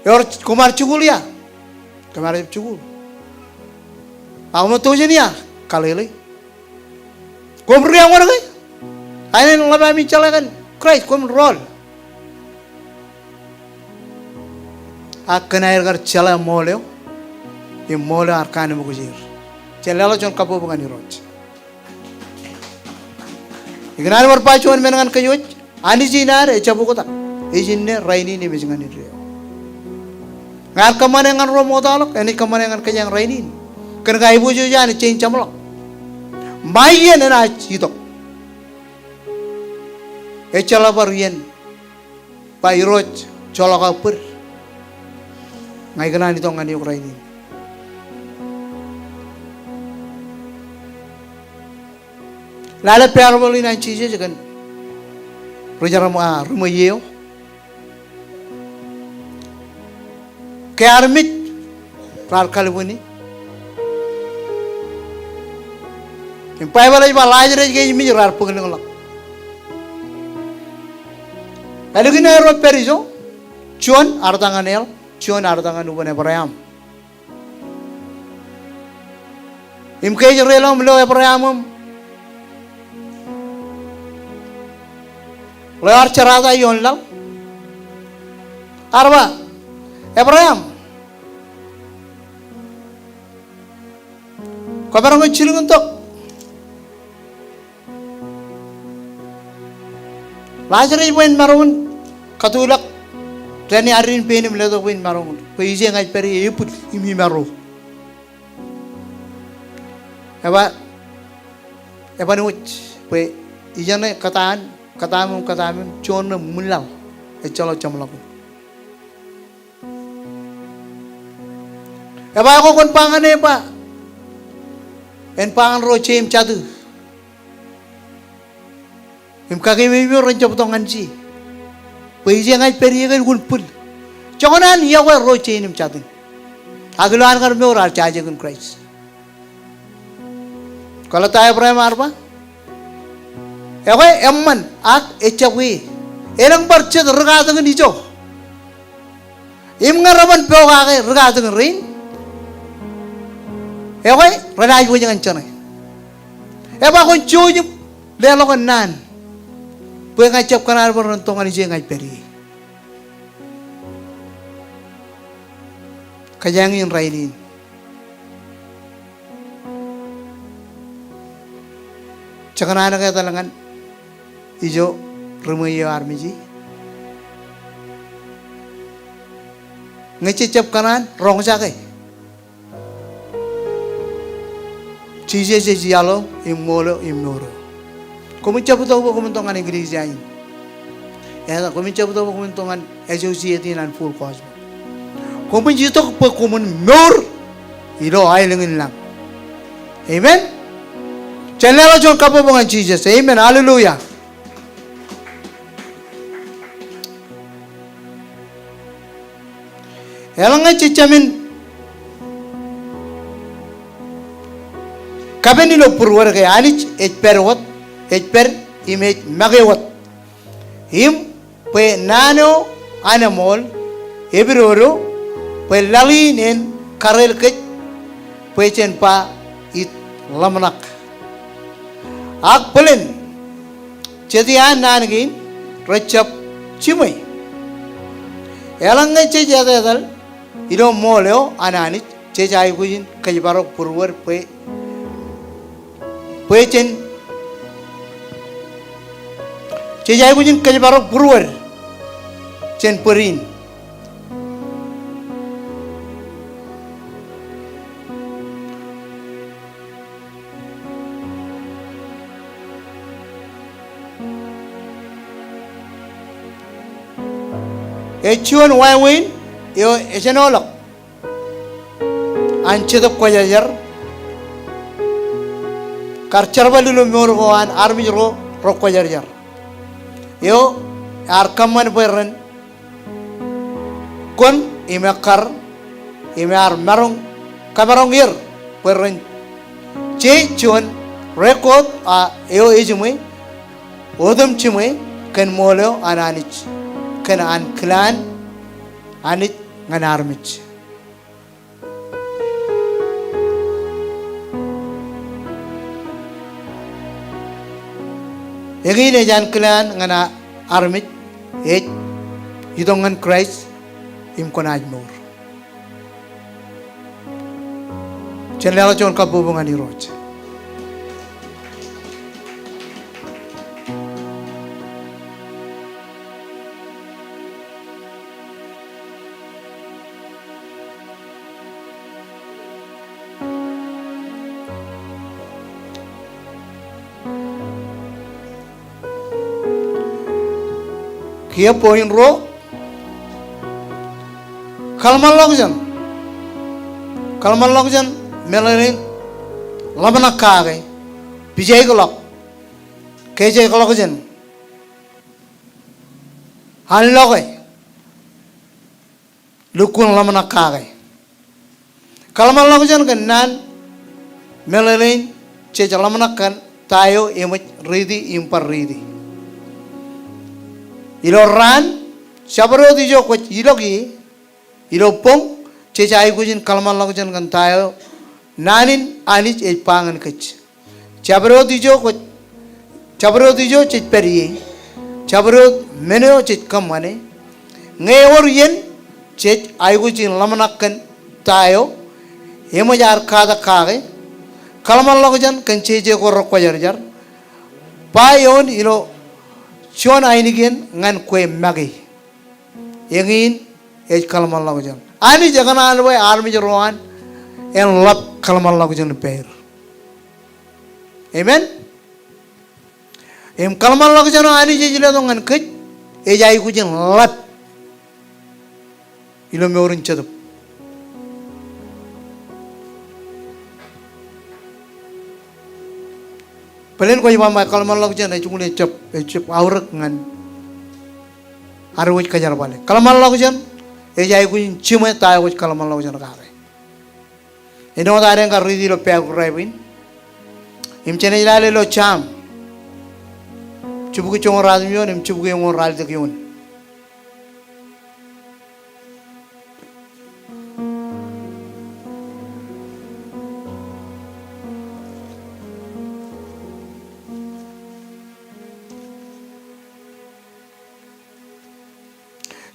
Yor kumar cugul ya, kemarin cugul. Aku mau tuh je ni ya, kali. Kau beri yang mana kan? Aini lama bicara kan, Christ kau roll. Akan air gar cala moleo, ini moleo arkan mau kujir. Cala lo jon kapu bukan iroj. Ikan berpacuan menengan kayuj, ani jinar, capu kota, ijinne raini ni bejangan ini. Ngar kemana ngan romo talok, ini kemana ngan kenyang rainin. Kena ibu juga ni cincin camlok. Maya nena citok. Echala barian, pairoj, colok apur. Ngai kena ni tongan yuk rainin. Lalu perlu ni nanti je kan. Rujar rumah yeo, Kermit rar kalbuni. Impai balai balai jadi kayak ini rar pengen ngelak. Lalu kita Eropa periso, cuan artangan el, cuan artangan ubane perayam. Imkai jerela melo perayamum. Lewat cerita yon lang. Arba, Abraham. Kabarang kecil untuk Lazarus ibuin marun katulak tani arin penim ledo ibuin marun peisi ngai peri iput imi maru eba nuch pe ijane katamum chon mulal chalo chamlak eba ako kon pangane pa en pangan ro chem chadu im kage me ro job tongan si peisi ngai peri ngai gulpul chonan yawa ro chenim chadu aglan kar me ora chaje kun Christ kalau tayo Abraham arba ewe emman ak echawi erang barchet regatang nijo im ngaraban peogage regatang rin ewe renai ko jangan chane eba kon chuju lelo kon nan pe ngacap kanar berontongan ije ngai peri kajangin rainin Cakana kaya talangan ijo rumaya armiji ngececap kanan rong sakai cije jalo imolo imnoro komi capu tahu komentongan Inggris jain ya komi capu tahu komentongan associate nan full cost komi jitok pe komen nor ilo ay lengin lang amen Channel John Kapobongan Jesus. Amen. Hallelujah. Elanga chichamin kabeni lo purwar ke anich per image magewat him pe nano anamol ebiroro pe lalinen karel ke pe chen pa it lamnak Ak pelin, jadi nanggin recap cimai. Elangnya cija dal, ilo moleo ananit cija Aikujin kajibarok purwar pe chen cija Aikujin kajibarok purwar chen perin. Echuan wine yo echenolok anchedok koyajar karcharbalu morgoan armi ro rokoyajar yo arkaman perren kon imekar imar marong kamarong yer perren che chuan record a yo ejumui odam chimui ken moleo ananich ken an Glann anit nganarmich egine jan Glann ngana armich idongan Christ im konaj mor chenela chon kabubungan ni roch Kia poin ro kalman lokjan melanin lamana kage bijay kolok keje kolokjan han lokai lukun lamana kage kalman lagujan kan nan melelein ce lamana kan tayo imut ridi impar ridi iloran sabaro dijo ko ilogi ilopong ce Aikujin kalman lagujan kan tayo nanin anich e pangan kach sabaro dijo ce periye sabaro meneo ce kamane ngewor yen ce Aikujin lamana kan tayo emajar kada kage kalman lagujan kan ce ko rokko jar payon ilo Sharon ainigen ngan kue magi yengin kalman lagujan ani jangan alway army jeroan en lap kalman lagujan per amen kalman lagujan ani jejile dong ngan kej Aikujin lap ilo meurin cedup Pelen ko imam kalman lagujan ay chungule chep aurak ngan arwoj kajar bale kalman lagujan Aikujin chime tayo kalman lagujan kare ino daren ka ridi lo pe raibin chene ilale lo cham chubuki chong radmion chubuki ngor ral de yon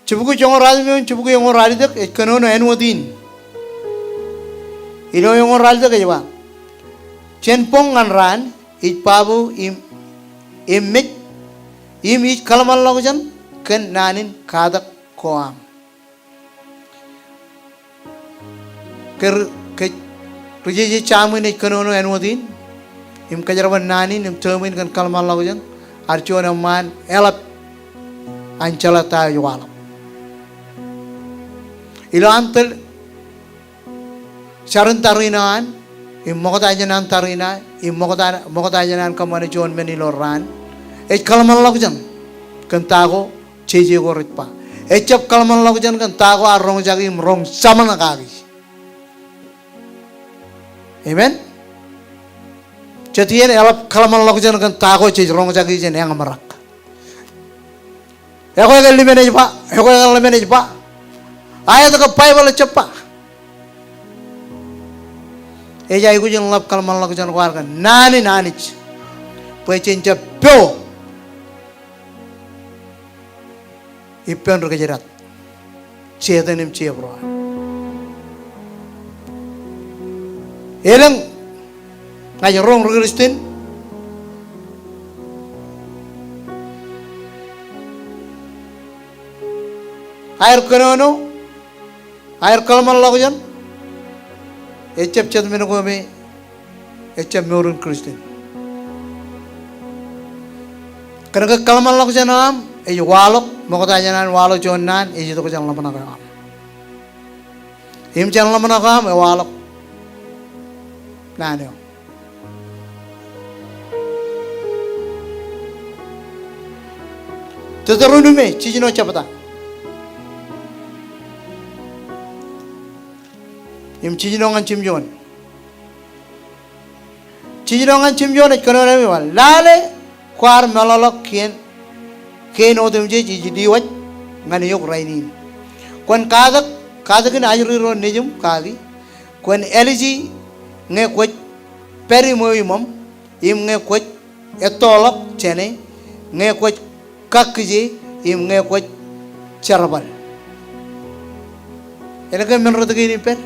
Cibuku jongo radmion cibuku jongo radidek ekonono enwadin ilo jongo radidek aja bang cenpong nganran pabu imit kalman lagujan ken nanin kadak koam ker ke ruje chamun ekonono enwadin kajarban nanin termin kan kalman lagujan archona man elap ancala tayo walam ilo antel Sharon tarinan imokota janan tarina imokota janan kamane John meniloran kalman lagujan kentago ceje go ritpa ecap kalman lagujan kentago arong jagi rong samana kagi amen cetien elap kalman lagujan kentago ceje rong jagi jen yang merak eko gal limenej pa ayat ka Bible cepa Aikujin lap kalman lagujan warga nani pecenca pyo ipen kejerat cetenim cebro eleng ngajarong Kristen air kenono air kalman lagujan ecap chat menunggu me ecap meurun Kristen karena kalman lagujan am walok mau tanya walok jonan itu ko jangan lamana kam jangan lamana kam walok nane teterunu me cicino capata cicinongan cimjon ekonomi wal lale kwar melalok kien odem je diwat ngani yok rainin kon kadak ni ajri ron nejum kagi kon eliji nge kwet peri moyimam nge kwet etolok chene nge kwet kakji nge kwet charbal elaka menro tagi per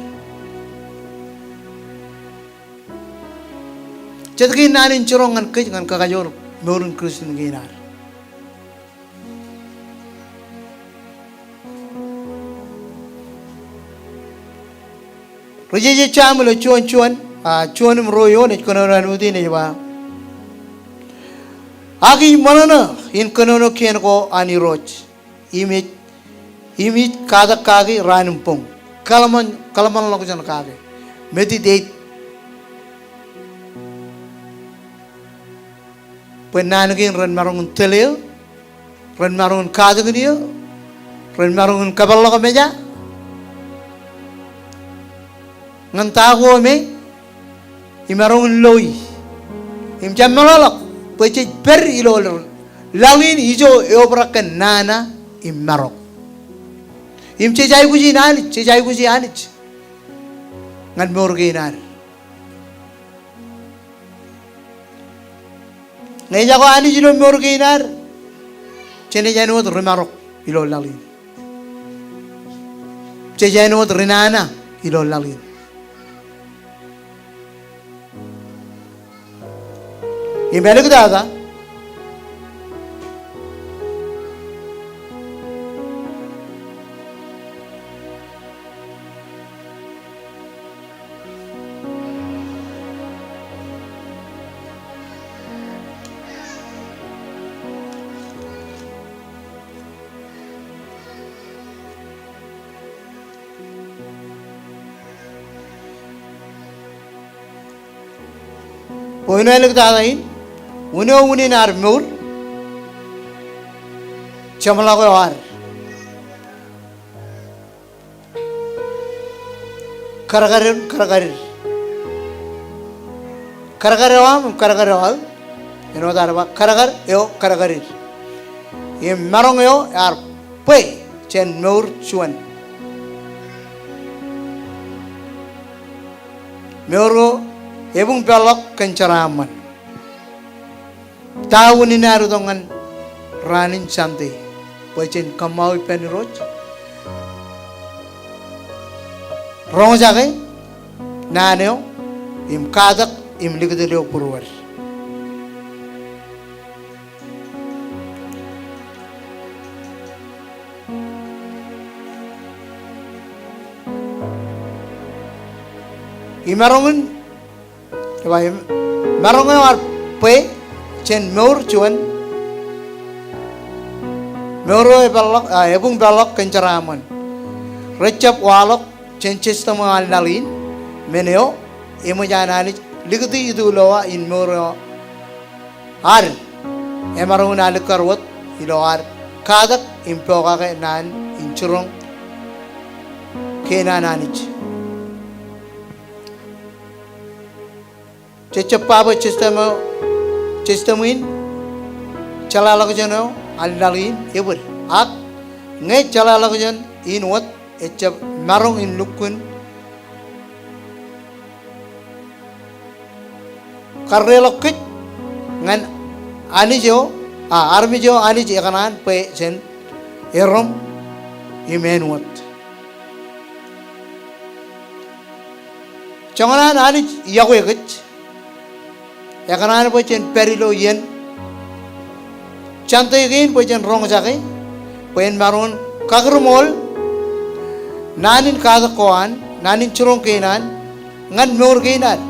Jadi nanin corongan ke jangan kakajor meurun Kristen ginar. Raja camlo cuan meroyo ne konoran udin ne ba. Agi manana in konono kian ko ani roch imit kada kagi ranumpong kalaman lagu jan kage meditate penanagin ren marungun teleo ren marungun kadu dia ren marungun kabalo ka meja ngan tago me imarong loy im jamalak pece per ilol lawin ijo eobrakan nana imarok im cejai guji anich ngan morginar ngeja ko ani jino morginar cene jano rimarok ilol lawin cejano rinana ilol lawin imbalik dada poinalik dada in uni nar mur chamla ko ar karagaram eno darba karagar yo karagarir ye marong yo ar pe chen mur chuan muro ebung pelok kencaraman tahu ni naru dongan ranin santai pecen kamau peniroj rong jagai naneo im kadak im ligdelo purwar imarongun marongun ar pe chen meur chuan meuro ebung balok kencaraman recap walok chen chestama aldalin meneo emojanani ligdi idulowa in meuro ar emarun alkarwat iloar kadak impoga ke nan inchurong kenananich cecapa cestamuin calalag jano aldalin ebur ak nge calalag jan in wat ecap marong in lukun karrelokit ngan anijo armijo anij ekanan pe sen erom imen wat janganan anij yagwegit ekanan pe chen perilo yen chantai gain pe chen rong jagai pen maron kagrumol nanin kadakoan nanin churong kainan ngan meur kainan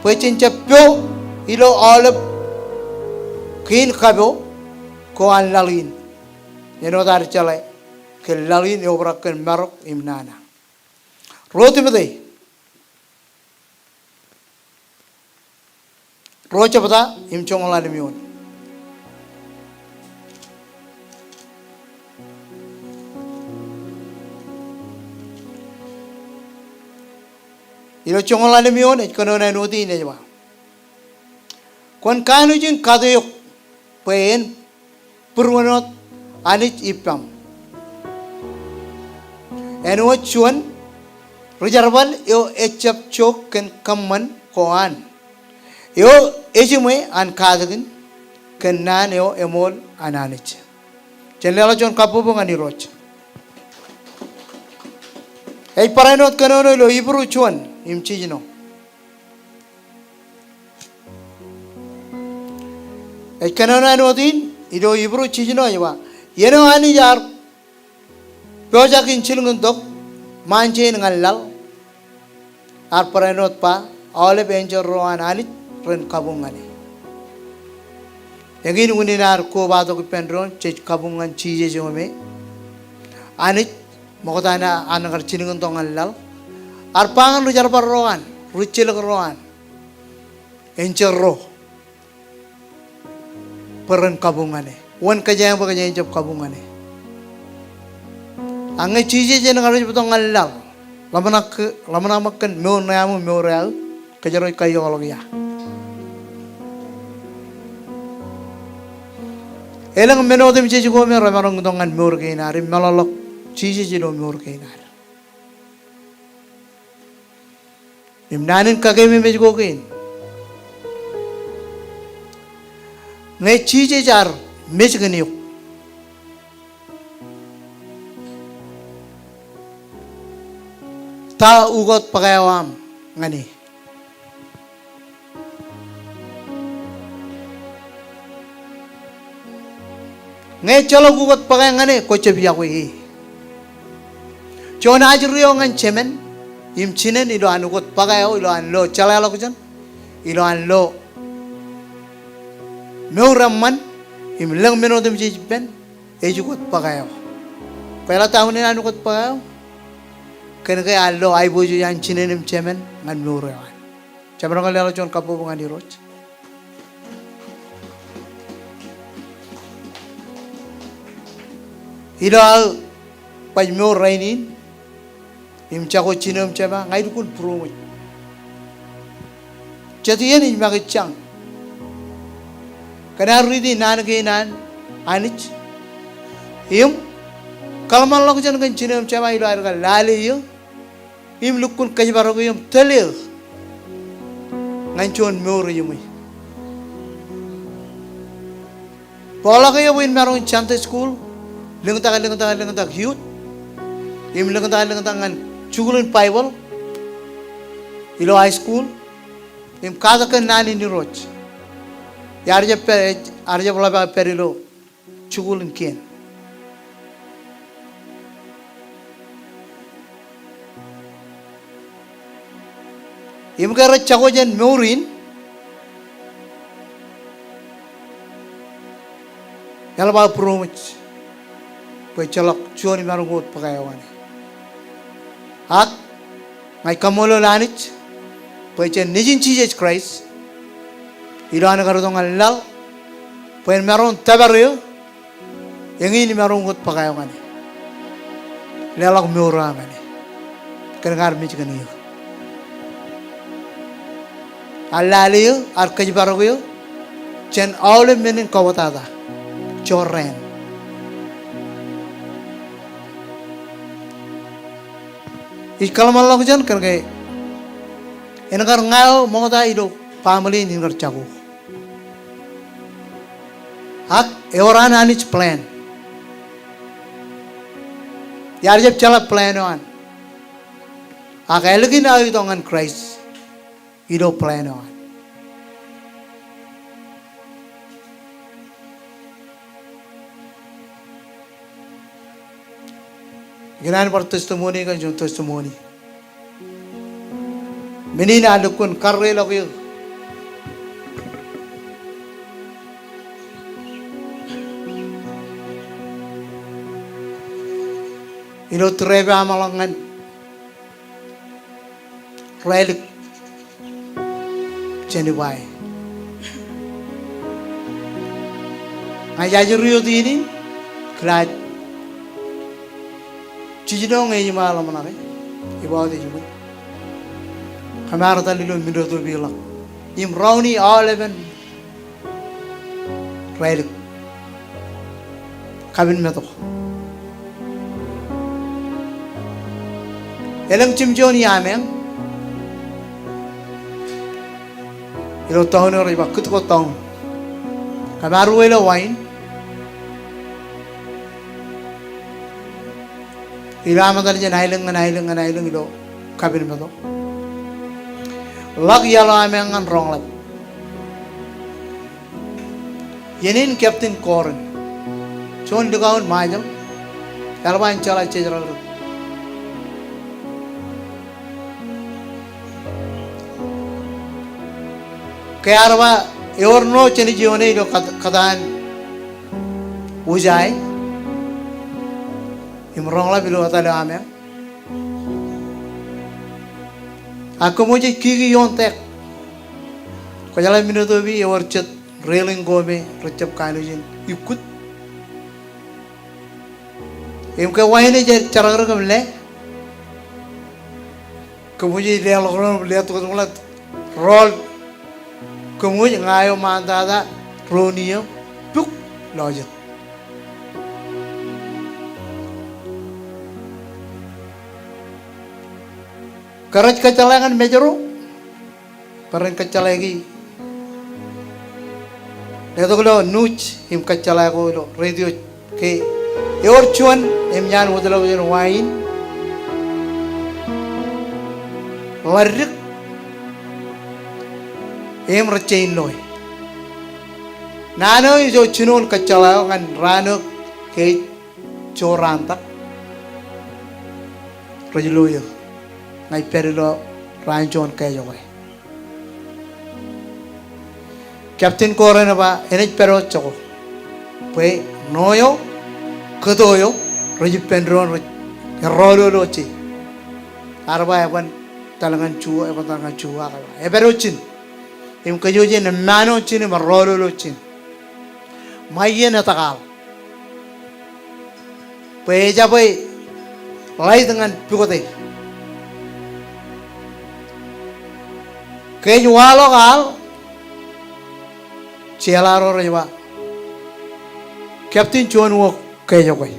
pe chen chapyo ilo olep kin kabo koan lalin yeno dar chalai ke lalin yobraken marok imnana roti mede rocha pada imchong lalimion ilo chong lalimion kono na noti ne jwa kon kanu jin kadayok pen purwanot anich ipam eno chuan reserval yo echap chok ken kamman koan yo ejime an kadagin ken nan yo emol ananich chenlela chon kapubu ngani roch ei paranot kanono lo ibru chuan imchijino ei kanona notin ido ibru chijino yawa yeno ani jar projakin chilngun dok manchen ngallal ar paranot pa ole benjor roan ani ren kabungani yagin uninar ko bado ko pendron che kabungan chije jome ani mokodana anagar chilngun tongalal ar pangan rujar parroan ruchil roan encerro peren kabungane wan kajang bagajang jab kabungane angai chije jena ngaru betong ngalal lamanamakkan meoreal kejaroi kayologia elang menodim jeji gome ramarong dongan meorgeinari melalok jeji jilo meorgeinari imnanin kagemi mejgogein ngai jeji jar mejganiuk ta ugot pagayawam ngani ngai chalo ugot pagay ngani koche biya ko hi chona ajriyo ngan chemen im chinen ilo an ugot pagayo ilo an lo chala lo kujan ilo an lo meuramman im lang menodem jiben ejugot pagayo pela tahun ini an ugot pagayo kena kaya allo ay bojo yan chinenim chemen ngan meurewan chamra ngal lo chon kapo ngani roch ilo paj meu rainin im chako chinem chema ngai dukun promo jadi yen in magi chang kana ridi nan ge nan anich im kalman lok jan kan chinem chema ilo ar ga lali yo im lukun kaj baro yum tele ngan chon meu re yumi pola ke yo in marong chante school lengta hiut im lengta ngan chugulun bible ilo high school im kaza kan nani ni roch arje bola ba perilo chugulun ken im gara chagojen meurin yala ba promoch pechalak choni marugot pagayawani hak ngai kamolo lanich pechen nijin Jesus Christ irana garudong allal pen maron tabaryo yengini marungot pagayawani lelak meuramani kengar michganiyo allaliyo arkaj barogo chen awle menin kawatada chorren ikalman lo jan karge enagar ngao moda ido family ni ngar chago hak eoran anich plan yar jeb chala plan on hak elgin awi tongan Christ ido plan on Glann per testimoni kan jun testimoni. Menina adukun karre lagi. Ilo trebe amalangan. Relik. Cenibai. Ayajuriyo dini. Klad. Cijino ngai malam mana ibaw de jume kamara talilo mindo to bila im rauni all11 rail kabin meto elang chimjoni ameng ilo tahun ori bakut ko tahun kamaru elo wine Ilamadal jan nailang ilo kabin mo to. Lag yalo ameng ang wrong lab. Yenin Captain Korain. Chon dugaon majam. Kalban chala chejral. Kaya arwa eorno cheni jione ilo kadan ujai. Imrong la bilo atale ame aku moje kigi yontek ko jala minuto bi warchet railing gobe recep kanujin ikut em ke wahine je charagar kamle kemudian dia lakukan lihat tuh ngeliat roll kemudian ngayo mantada Ronio puk lojat karena kecelakaan mejeru pernah kecelakaan dia tuh kalau nuch him kecelakaan lo radio ke cuan him jangan udah lakukan wine warik him recain loy nano itu cunun kecelakaan rano ke corantak rajuloyo ngai perilo ranjon kayo kay Captain Korain apa ini pero coko pe noyo kedoyo raju pendron rolo loci arba evan talangan chua kala pero chin im kayo je na mano chin ma rolo loci maiye na takal pe ja pe lai dengan pikote kayo walo kal Cialaro raja Captain John wo kayo koy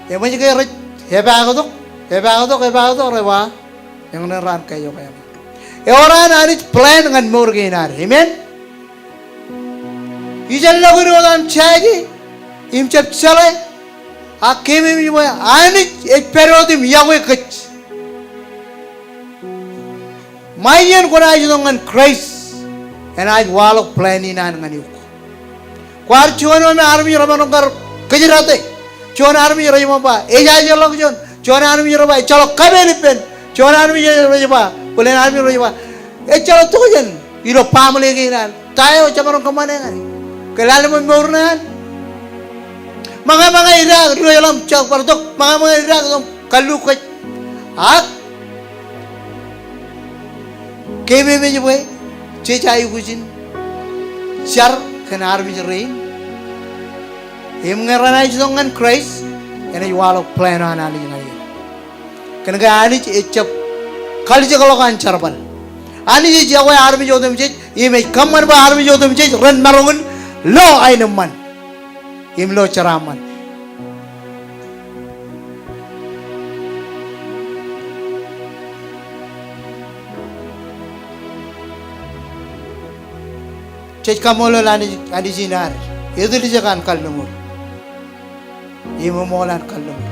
emang juga heba ako to rawa yang neran kayo kayo orang ani plan dengan morginar amen ijan lagu ni orang caji im cap cale akemi mi ani periode mi yawe kach Mayan ko na yun ng Christ and I walk planning na ng aniyok. Kuwar chuan mo army raman ng kar kajirate. Chuan army raman pa. Eja lang chuan. Chuan army raman. Chalo kabelipen. Chuan army raman pa. Kulen army raman pa. Chalo to yan. Ilo family kinan. Tayo chamarong kamane ngani. Kilala mo mornan. Mga irag royalam chak partok. Mga irag kalukay. At Kebe me jwe checha Aikujin char kan army rain him ngarana jongan Christ ena yualo plan ana ali ngai kan ga ani echap khali jagalo kan charbal ani je jawa army jodem je ime kamman ba army jodem je ran marongun lo ainman im lo charaman Cek kamolo lani adi jinar, itu dijakan kalnumur, imu molan kalnumur.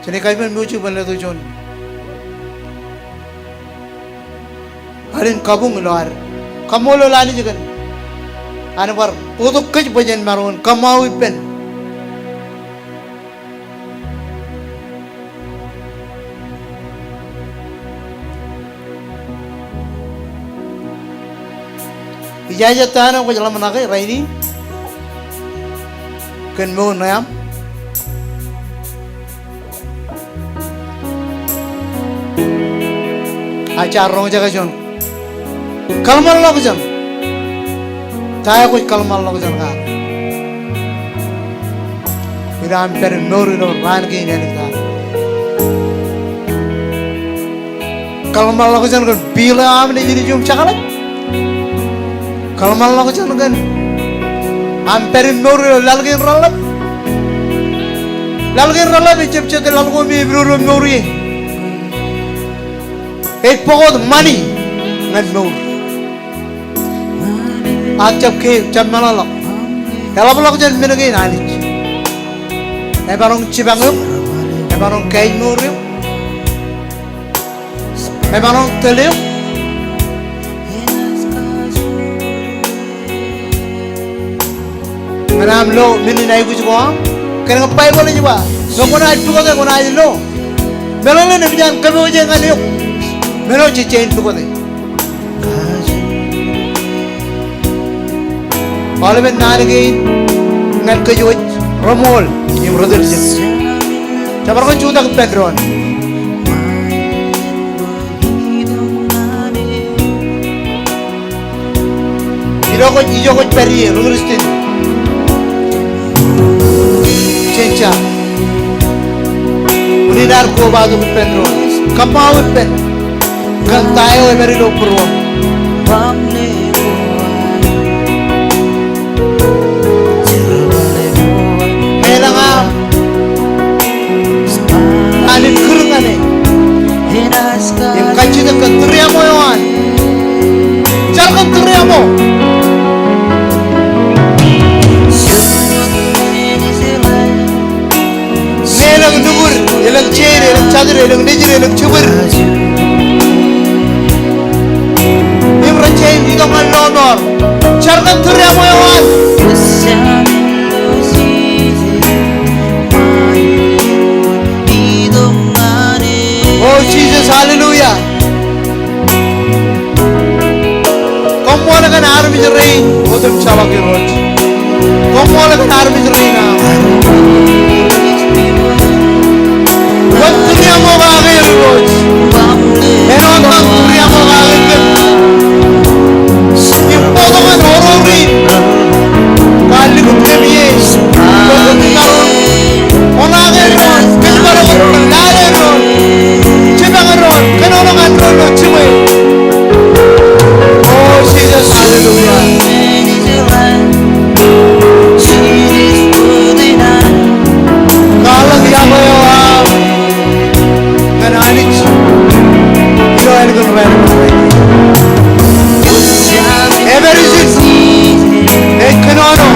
Jadi kaipan muncul benda tu John, harin kabung luar, kamolo lani juga, anu bar, untuk kerja bajan marun, kamau ipen. Ijazah tanah ko jalan menakai Raini kan mau nayam acar rong jaga jon kalmal lo jon taya ko kalmal lo jon ka iram per nori no ran ki ne ka kalmal lo jon kan bila am ne jadi jum chakalat kalau malah aku jangan kan, amperin nuri lalgin ralap, icap lalgo mi biru nuri, pokok money ngan nuri, acap ke cam malah, kalau aku jangan menengin alich, barong cibangum, barong kain nuri, barong teluk. Manam lo mini na Aikuj ko kaya nga Bible niyo ba so ko na ito ko na lo meron na nabigyan kami ko dyan ngayon meron chichain ko de Oliven narigin ngan kayo ramol yung brother dyan sabar ko chuda ko Pedron 이jogot peri Kristin. Cinca. Uninar ko bago ko Pedro. Kapawit pen. Kan tayo ay merilo puro. Melangan. Alin kurungan eh. Yung kacita ka teriya mo yawan. Jangan teriya mo. Melang nubur, elang cere, elang cadir, elang nejir, elang cubur. Imracain hidungan lonor. Jangan teriya mo yawan. Oh Jesus, hallelujah. Como la kan army rain, odam chawa ke roj. Como la kan army rain na. Wan dunia mo ga ge roj. Eno ta dunia mo ga ge. Impodo man horori. Kali ko tebiye. Ona ge roj. Kembara ko lale roj. Chibangaron, kanorongan roj chimwe. Oh Jesus, hallelujah. Kalang yawa yawa. Kananich. Ilo ay nagong reno. Ever is it? Kanono.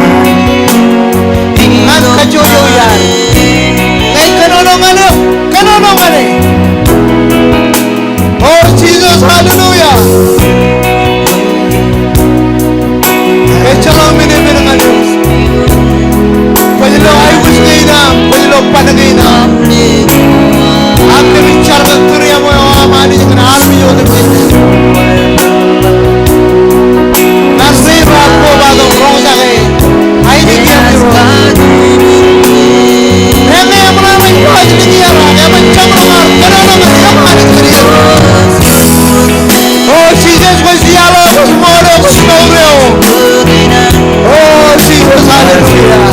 Ngan kajoyo yan. Kanono ngano. Kanono ngane. Oh Jesus, hallelujah. Chalo mene ngano. Pajalo Aikuj kaina, pajalo panagay na. Amne bichar ka turiya mo amani jengana army jo de. Nasri raat ko baado rong jage. Ai ni kiya mo. Heme amna mai kaaj ni kiya ra. Heme chamra mar kanana mar kamani kariya. Oh Jesus was yalo was moro was noureo. Oh Jesus, hallelujah.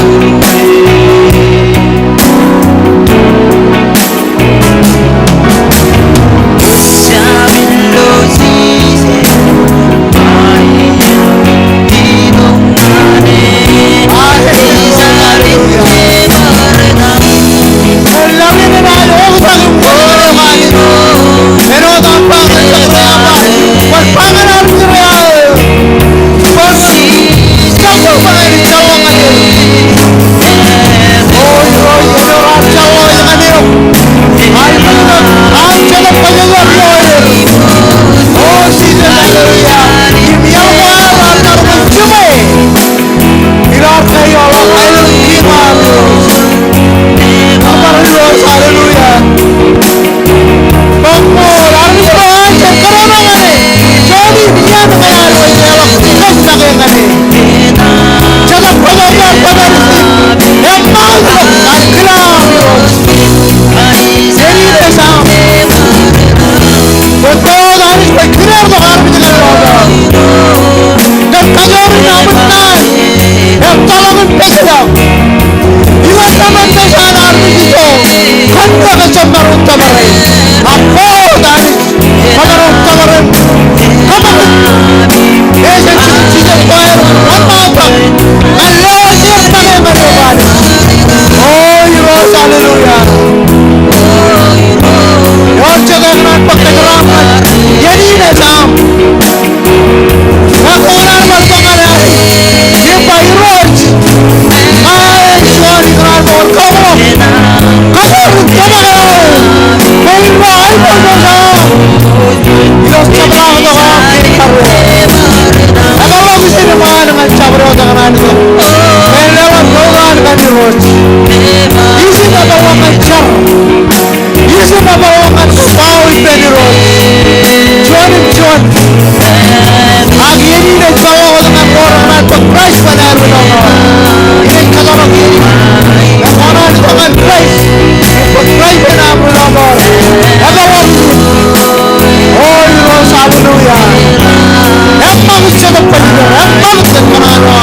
magtan kanano.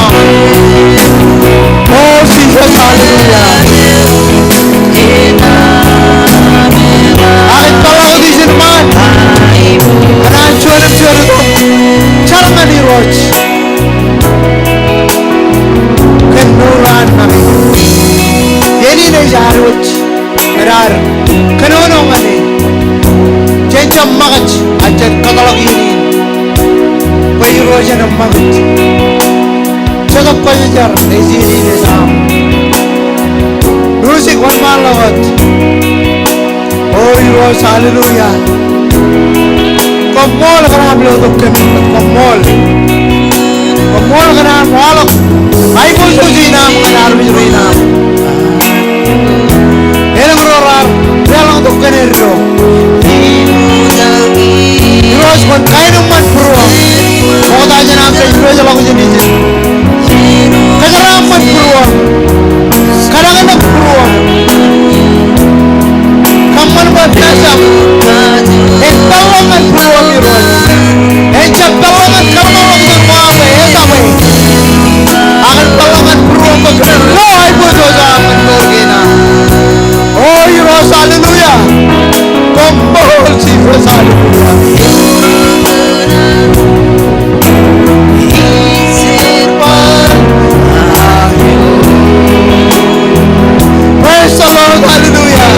Oh Jesus, hallelujah. Akin pala ko di sinuman. Anaan chura to. Charang ni Roch. Kenuran nami. Yeni na jaruch. Erar. Kanono ngani. Jencham magach. Ajar katalog yeni. Pai roja na magach. Chagap ko jar. Ezi ni desam. Rusik wan malagot. Oh, Rosh, hallelujah. Komol kana blo to kemin. Komol kana malak. Aikuj ko jinam kana arbi jinam. Elang rorar. Elang to kenero. Rosh kon kainum man pro. Moda jinam pe Rosh lagu jinijin. Kagaram man pro. Karangana pro. Kaman berjasam, entalongan peluang iron, encatalongan kalongan bermaaf, esame, akan talongan peluang berkena, lo ibu dosa akan berkena. Oh iros haleluya, kompol Jesus haleluya. Praise the Lord, hallelujah.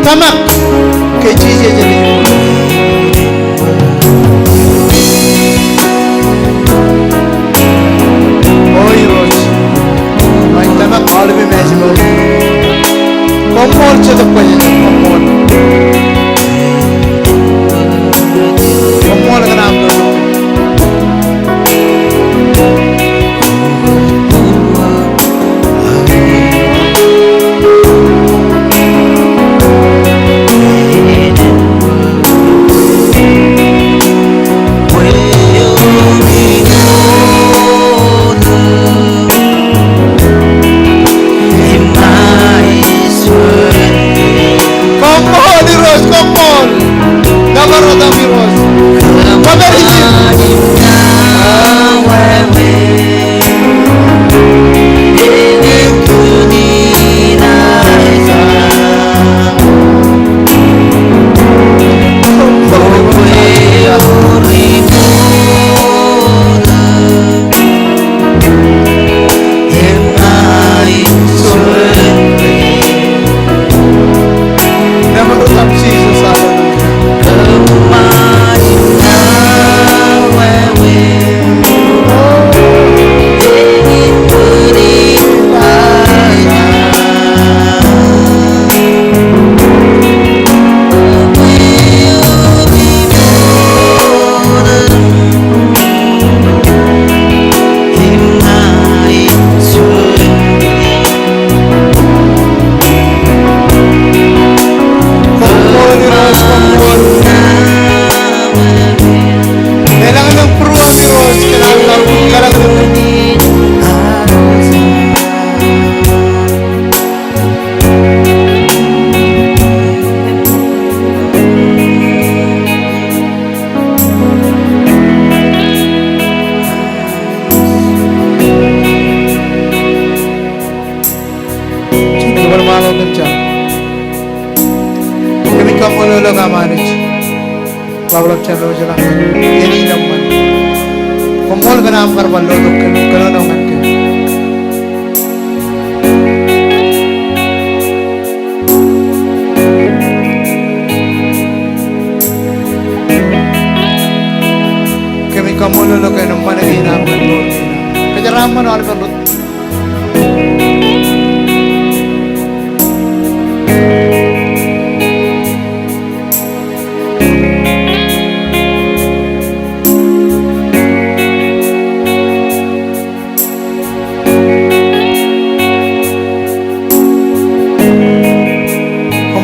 tamak ke jije jadi oi roj mai tamak all be mezmo komol chedak paje komol komol ka naam do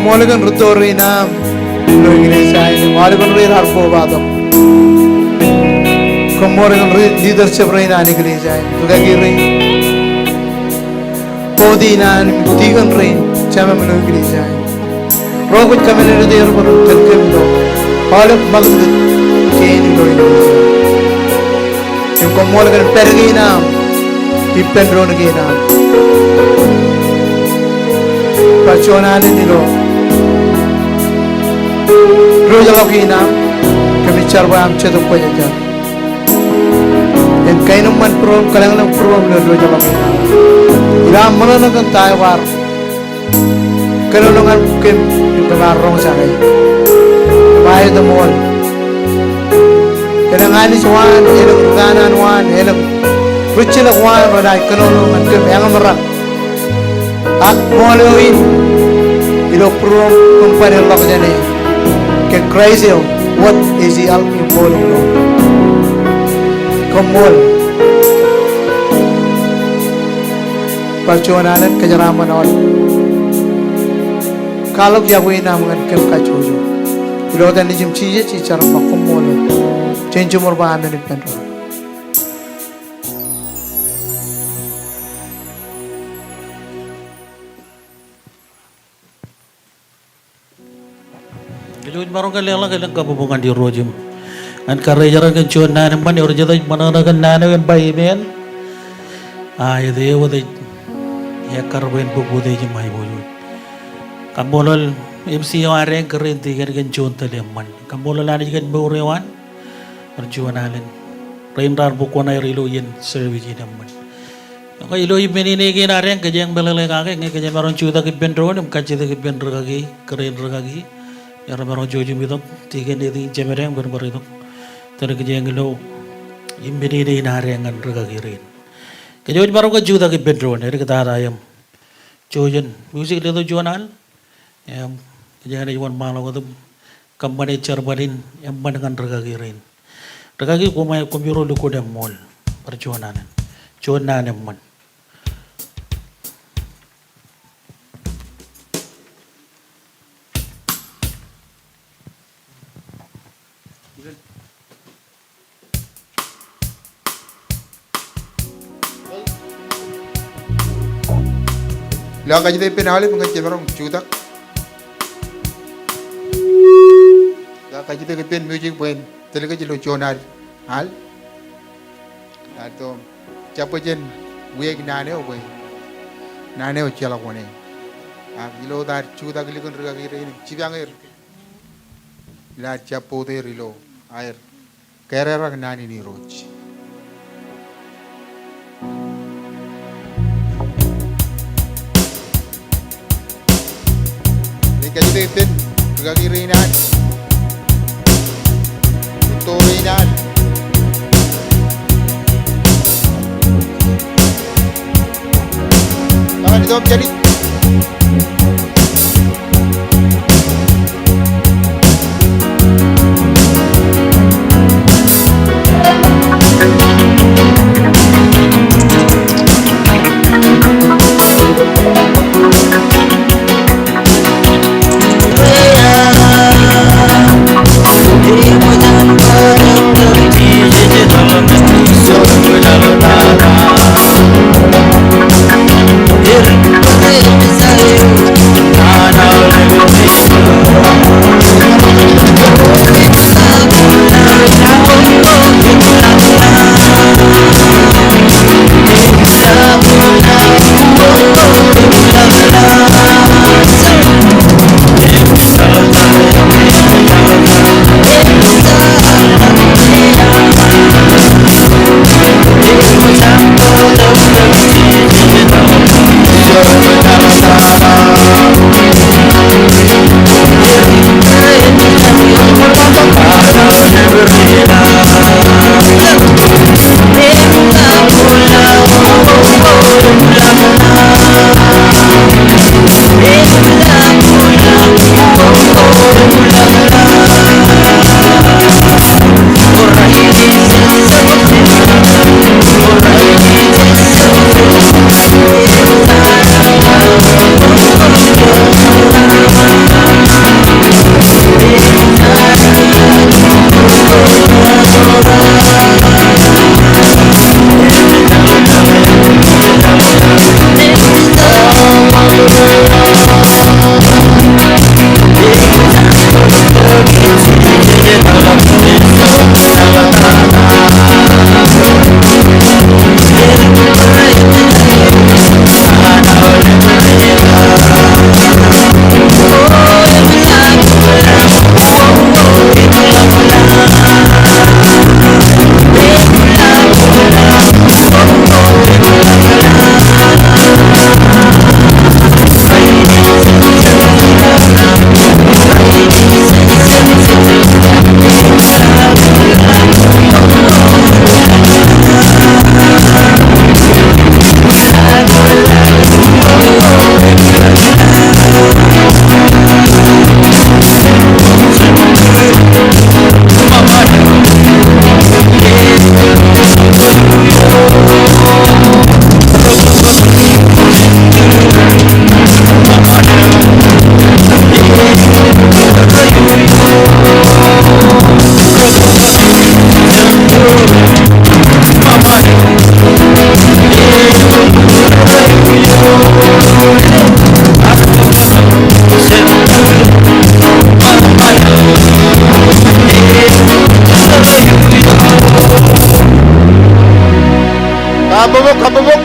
Moligan Rutorina, no Iglesia, Moligan Real Harpo, Comorigan leadership Reina and Iglesia, Tugagiri, Podina and Deacon Rain, Chamamano Iglesia, Robert Community there, but Telkimdo, all of Mother Jane Iglesia, and Comorigan Pergina, Pipendron Gina, Pachona and Nilo. Roja Lokina, kami carba am cetuk pajaja. En kainum man pro, kalangan pro am roja Lokina. Ila mana nakan taiwar. Kalau nangan kim kemar rong sangai. Mai demol. Kadang ani swan, elang kanan wan, elang rucil wan, rodai kalau nangan kim yang merak. Ak moloin. Ilo pro kumpare lok jane. Get crazy. What is he almi bowling on? Come on. Perjuangan kejaraman on. Kalau jago ina mengan kem kacuju. Ilo dan dijim cije cicar makum molo. Cenju morba anda ni penro. Jadi marong kalian kabubukan di rojim. An karyaran kan cuan nane man orang jadi mana kan nane kan bayi men. Itu ya wadi ya karben buku deh jemai bolu. Kambolol MC orang keren tiga kan cuan tadi man. Kambolol ane kan berewan perjuangan alen. Rendar buku nai rilu yen service ini man. Ako ilo yung meninigin na rin, kaya yung balalay kake, kaya meron chuda ki bendron, yung kaya ki bendro kaki, keren kaki, meron jojo mito, tiga ni jemereng berber itu, tapi kaya yung ilo yung meninigin na rin ang kaki rin. Kaya yung meron ka chuda ki bendron, eri kita arayam, jojon, musik itu jualan, kaya yung malu itu, kampanye cerbarin, yang bandakan kaki rin. Kaki kumai kumbiro luko dem mall, perjuangan, jualan dem man. Laka jadi penali mga cemerong chutak. Laka jadi pen music pen talaga jelo jonal hal. Ato chapo jen weg nane o boy. Nane o chala kone. Gilo dar chutak likon raga gire chibang er. La chapo de rilo air. Kerera nani ni roch. Kasi din gagirinan tutorinan kapan itu jadi kabubok.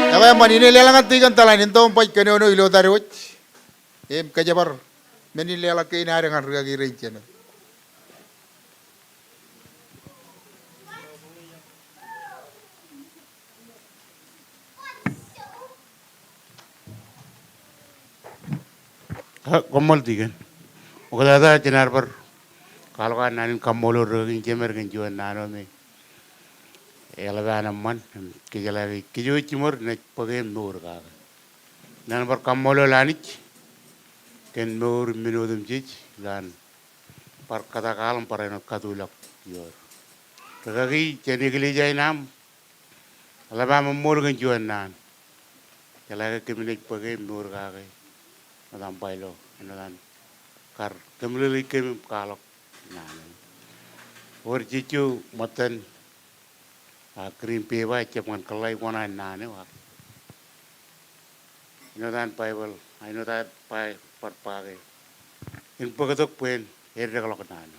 Kaya maninilalang tigan talan into pai kanono ilo darot. Kajabar maninilalang kay na rin ragi rin. Kommol Deacon. Ogada jenar bar kalau kan nanin kammolo rogin jemer gen juan nano me. Elabana man kijalari kijo chimor ne pagem nur ka. Nan bar kammolo lanich ken nur minodum jij lan par kata kalam pareno katulak yor. Kagagi jadi gili jay nam. Alabama mor gen juan nan. Jalaka kemilik pagem nur ka kay. Madam pailo enolan kar kemilik kem kalok nan. Or jicu matan krim pewa cepat kelai mana nane wak. Inotan Bible, inotan pai perpare. In pagatok pen erre kalau kenana.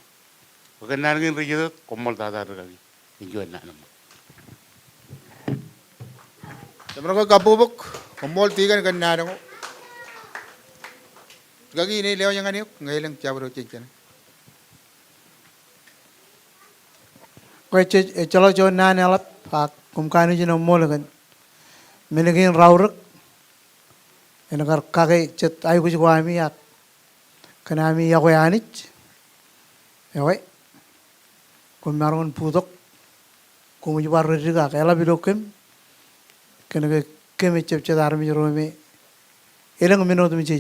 Kenana gin rijo komal dadar kali. Injuan nana. Sebenarnya kabubuk kumpul tiga kan nado. Gagi ini leo yang aniuk ngailang cabro cincin. Kau calo calo nane alat pak kumkani jino mole kan. Menegin raurek. Enagar kake cet Aikuj ko ami yak. Kana ami yakwe anich. Yawe. Kum marun putok. Kum jubar riga kala bidokem. Kana ke keme cep cet armi rome. Elang minodum